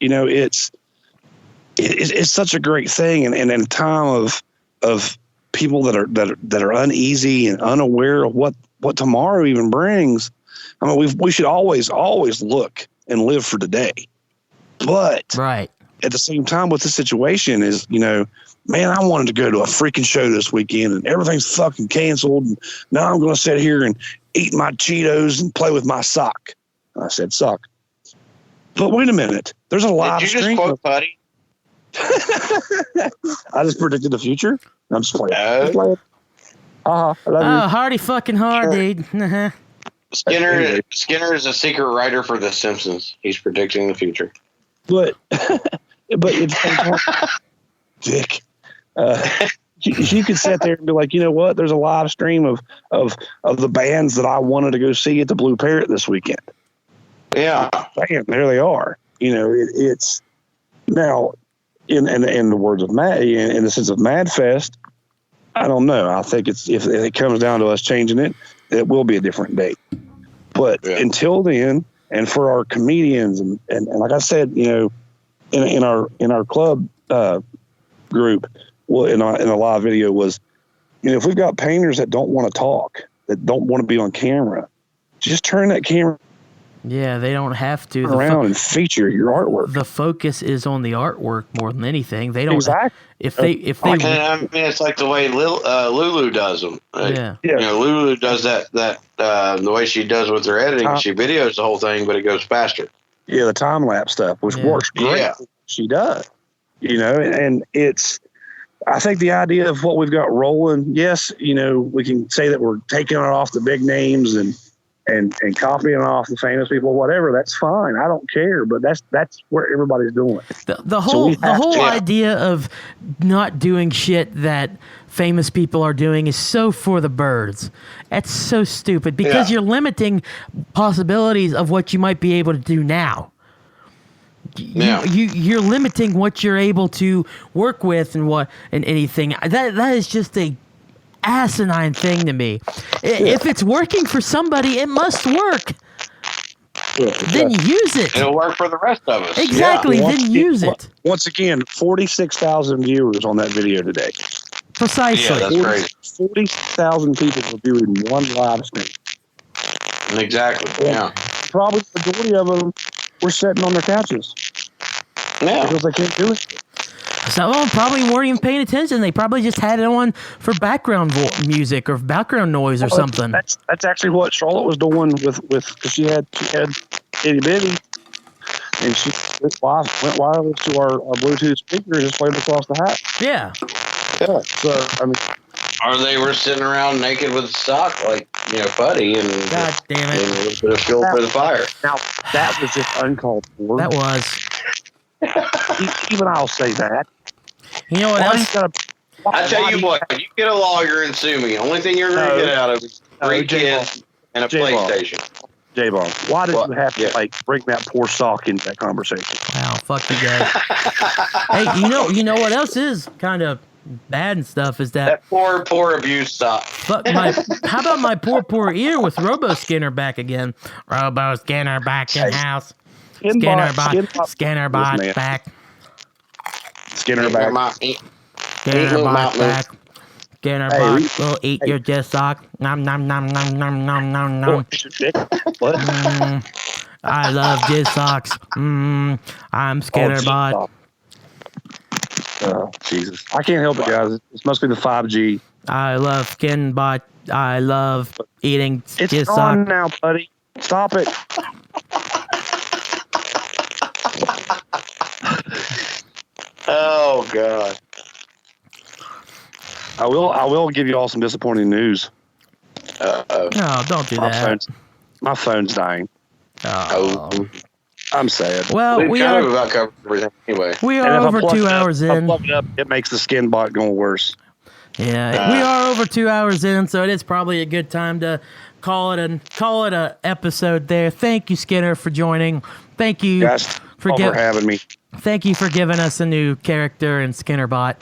it's such a great thing, and in a time of people that are uneasy and unaware of what tomorrow even brings. I mean, we should always look and live for today. But right at the same time, with the situation is, man, I wanted to go to a freaking show this weekend and everything's fucking canceled. And now I'm going to sit here and eat my Cheetos and play with my sock. I said sock. But wait a minute. There's a live stream. Did you just quote Putty? I just predicted the future. I'm just playing. No. Just playing. I love Oh, hardy fucking hard, dude. Uh-huh. Skinner is a secret writer for The Simpsons. He's predicting the future. you. But it's Dick. You could sit there and be like, you know what? There's a live stream of the bands that I wanted to go see at the Blue Parrot this weekend. Yeah. Bam, there they are. You know, it's now in the words of Matt, in the sense of Mad Fest. I don't know. I think if it comes down to us changing it, it will be a different date. But until then, and for our comedians and like I said, you know, in our club group, well, in a live video was, you know, if we've got painters that don't want to talk, that don't want to be on camera, just turn that camera Yeah, they don't have to. around and feature your artwork. The focus is on the artwork more than anything. They don't. Exactly. If they. I mean, it's like the way Lulu does them. Yeah. You know, Lulu does that the way she does with her editing. She videos the whole thing, but it goes faster. Yeah, the time lapse stuff, which works great. Yeah. She does. You know, and it's. I think the idea of what we've got rolling, yes, you know, we can say that we're taking it off the big names and copying off the famous people, whatever. That's fine. I don't care, but that's where everybody's doing. The whole idea of not doing shit that famous people are doing is so for the birds. That's so stupid because you're limiting possibilities of what you might be able to do now. You're limiting what you're able to work with and anything. That is just a asinine thing to me. If it's working for somebody, it must work. Then use it. It'll work for the rest of us. Exactly. Then use it. Once again, 46,000 viewers on that video today. Precisely. Yeah, that's great. 40,000 people were viewing one live stream. Exactly. Yeah. Probably the majority of them were sitting on their couches. Yeah. Because they can't do it. Some of them probably weren't even paying attention. They probably just had it on for background music or background noise or something. That's actually what Charlotte was doing with because she had itty bitty, and she went wireless to our Bluetooth speaker and just played it across the house. Yeah. Yeah. So I mean, Or they were sitting around naked with a sock, like, you know, Putty, and God damn it. and a little bit of fuel for the fire. now that was just uncalled for. That was. Even I'll say that. You know what else? I tell you what, you get a lawyer and sue me. Only thing you're going to get out of it is 3 kids and a PlayStation. J-Ball, why did you have to bring that poor sock into that conversation? Wow, fuck you guys. Hey, you know what else is kind of bad and stuff is that poor abuse sock. fuck how about my poor ear with Robo Skinner back again? Robo Skinner back in house. Skinner bot back. Skinner back. Skinner bot back. Skinner bot will eat your just sock. Nom nom nom nom nom nom nom nom. What? I love jizz socks. I'm Skinner bot. Oh, Jesus. I can't help it, guys. This must be the 5G. I love skin bot. I love eating It's jizz gone sock. now, buddy. Stop it. Oh, God. I will give you all some disappointing news. Uh-oh. No, don't do that. My phone's dying. Oh. I'm sad. Well, We've we kind of are about covered everything anyway. we And are if I over plug 2 it up- hours if I in. plug it up, it makes the skin bot go worse. Yeah, we are over 2 hours in, so it is probably a good time to call it a episode there. Thank you, Skinner, for joining. Thank you Guys, for having me. Thank you for giving us a new character in Skinnerbot.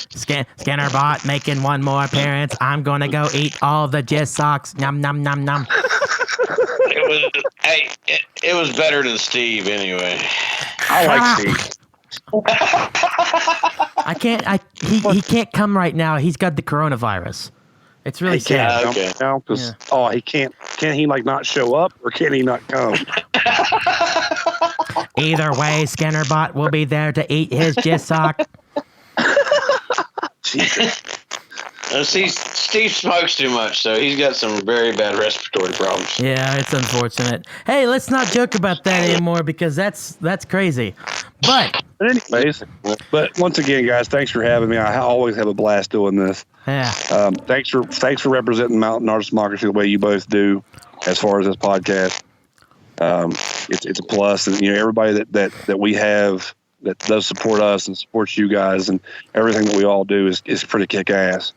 Skinnerbot making one more appearance. I'm gonna go eat all the jizz socks. Nom nom nom nom. It was better than Steve anyway. I like Steve. I can't. He can't come right now. He's got the coronavirus. It's really sad. Okay. Now, he can't. Can he not show up, or can he not come? Either way, Skinnerbot will be there to eat his jizz sock. Jesus. See, Steve smokes too much, so he's got some very bad respiratory problems. Yeah, it's unfortunate. Hey, let's not joke about that anymore because that's crazy. But anyways, but once again, guys, thanks for having me. I always have a blast doing this. yeah, Thanks for representing Mountain Artist Democracy the way you both do, as far as this podcast. It's a plus, and everybody that we have that does support us and supports you guys and everything that we all do is pretty kick ass.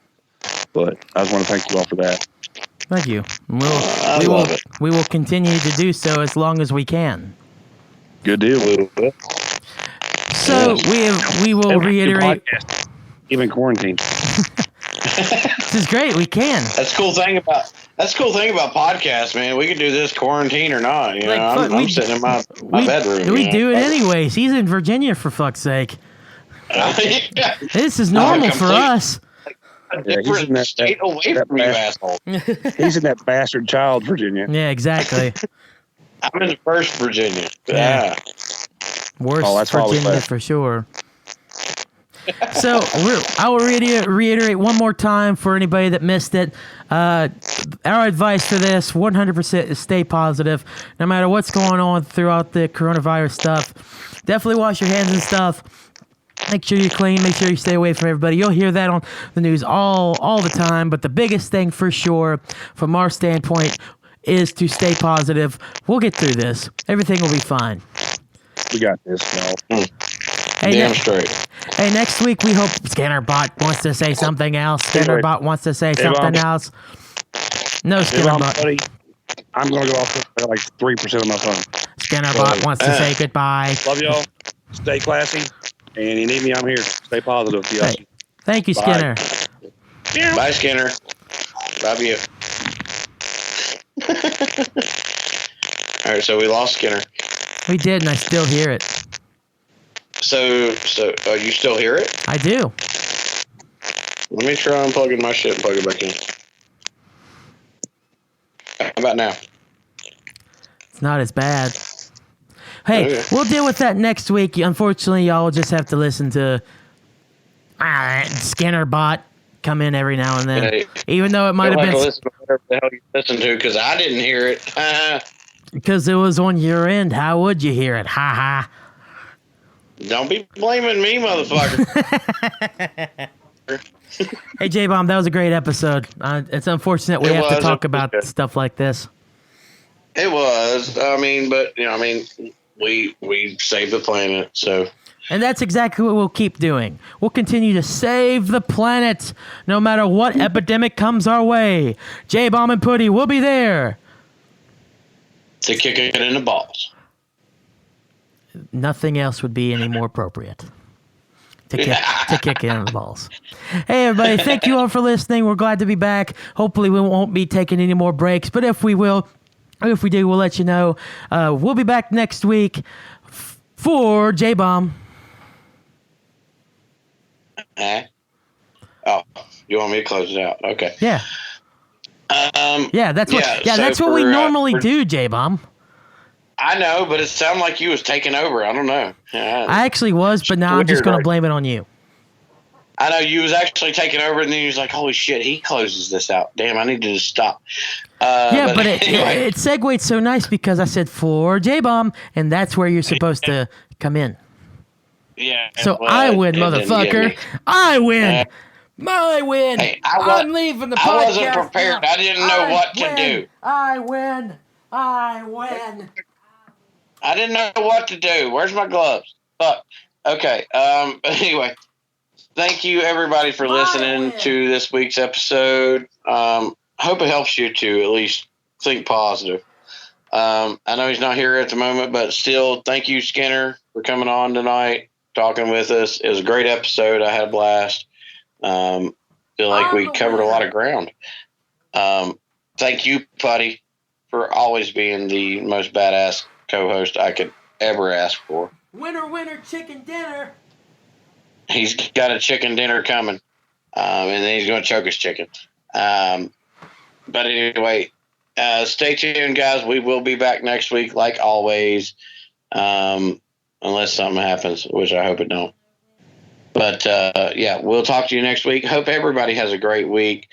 But I just want to thank you all for that. thank you. love it. We will continue to do so as long as we can. Good deal. So we will reiterate. Even quarantine. This is great. We can. That's the cool thing about podcasts, man. We can do this quarantine or not. You know, I'm sitting in my bedroom. We do it anyways. He's in Virginia, for fuck's sake. Yeah. This is normal for us. A different state away from you, asshole. He's in that bastard child, Virginia. Yeah, exactly. I'm in the first Virginia. Yeah. Worse that's always Virginia bad. for sure. So I will reiterate one more time for anybody that missed it. Our advice for this: 100% is stay positive, no matter what's going on throughout the coronavirus stuff. Definitely wash your hands and stuff. Make sure you're clean. Make sure you stay away from everybody. You'll hear that on the news all the time. But the biggest thing for sure, from our standpoint, is to stay positive. We'll get through this. Everything will be fine. We got this, now. Hey, Damn straight. Hey, next week we hope Scannerbot wants to say something else. Scannerbot wants to say something else. No, Scannerbot. Buddy, I'm going to go off like 3% of my phone. Scannerbot wants to say goodbye. Love y'all. Stay classy. And you need me, I'm here. Stay positive. Hey, thank you, Skinner. Bye, Skinner. Love you. All right, so we lost Skinner. We did, and I still hear it. So you still hear it? I do. Let me try unplugging my shit and plug it back in. How about now? It's not as bad. Hey, Okay. we'll deal with that next week. Unfortunately, y'all will just have to listen to Scannerbot come in every now and then. Hey, Even though it might You'll have have to been listen to whatever the hell you listen to because I didn't hear it. because it was on your end. How would you hear it? Ha ha. Don't be blaming me, motherfucker. Hey, J-Bomb, that was a great episode. It's unfortunate we It have to was. talk It was about good. stuff like this. It was. We saved the planet, so. And that's exactly what we'll keep doing. We'll continue to save the planet no matter what epidemic comes our way. J-Bomb and Putty will be there. To kick it in the balls. Nothing else would be any more appropriate. To kick in the balls. Hey, everybody, thank you all for listening. We're glad to be back. Hopefully, we won't be taking any more breaks, but if we do, we'll let you know. We'll be back next week for J-Bomb. Oh, you want me to close it out? Okay. Yeah. That's what. so That's what we for, normally for- do, J-Bomb. I know, but it sounded like you was taking over. I don't know. I actually was, but now I'm just Weird, going to right? blame it on you. I know you was actually taking over, and then you was like, "Holy shit, he closes this out. Damn, I need to just stop." Yeah, but anyway, it segued so nice because I said for J-Bomb, and that's where you're supposed to come in. yeah. So well, I win, it didn't get motherfucker. me. I win. I win. Hey, I'm leaving the podcast. I wasn't prepared. now. I didn't know what to do. I win. I win. I didn't know what to do. Where's my gloves? Fuck. Okay. Anyway, thank you everybody for listening to this week's episode. Hope it helps you to at least think positive. I know he's not here at the moment, but still, thank you, Skinner, for coming on tonight, talking with us. It was a great episode. I had a blast. Feel like we covered a lot of ground. Thank you, Putty, for always being the most badass co-host I could ever ask for. Winner, winner, chicken dinner. He's got a chicken dinner coming, and then he's going to choke his chicken. But anyway, stay tuned, guys. We will be back next week, like always, unless something happens, which I hope it don't. But yeah, we'll talk to you next week. Hope everybody has a great week.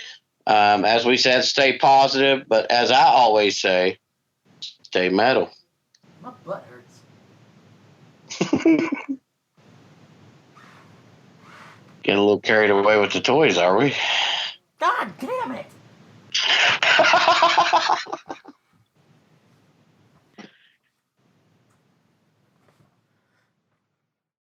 As we said, stay positive. But as I always say, stay metal. My butt hurts. Getting a little carried away with the toys, are we? God damn it!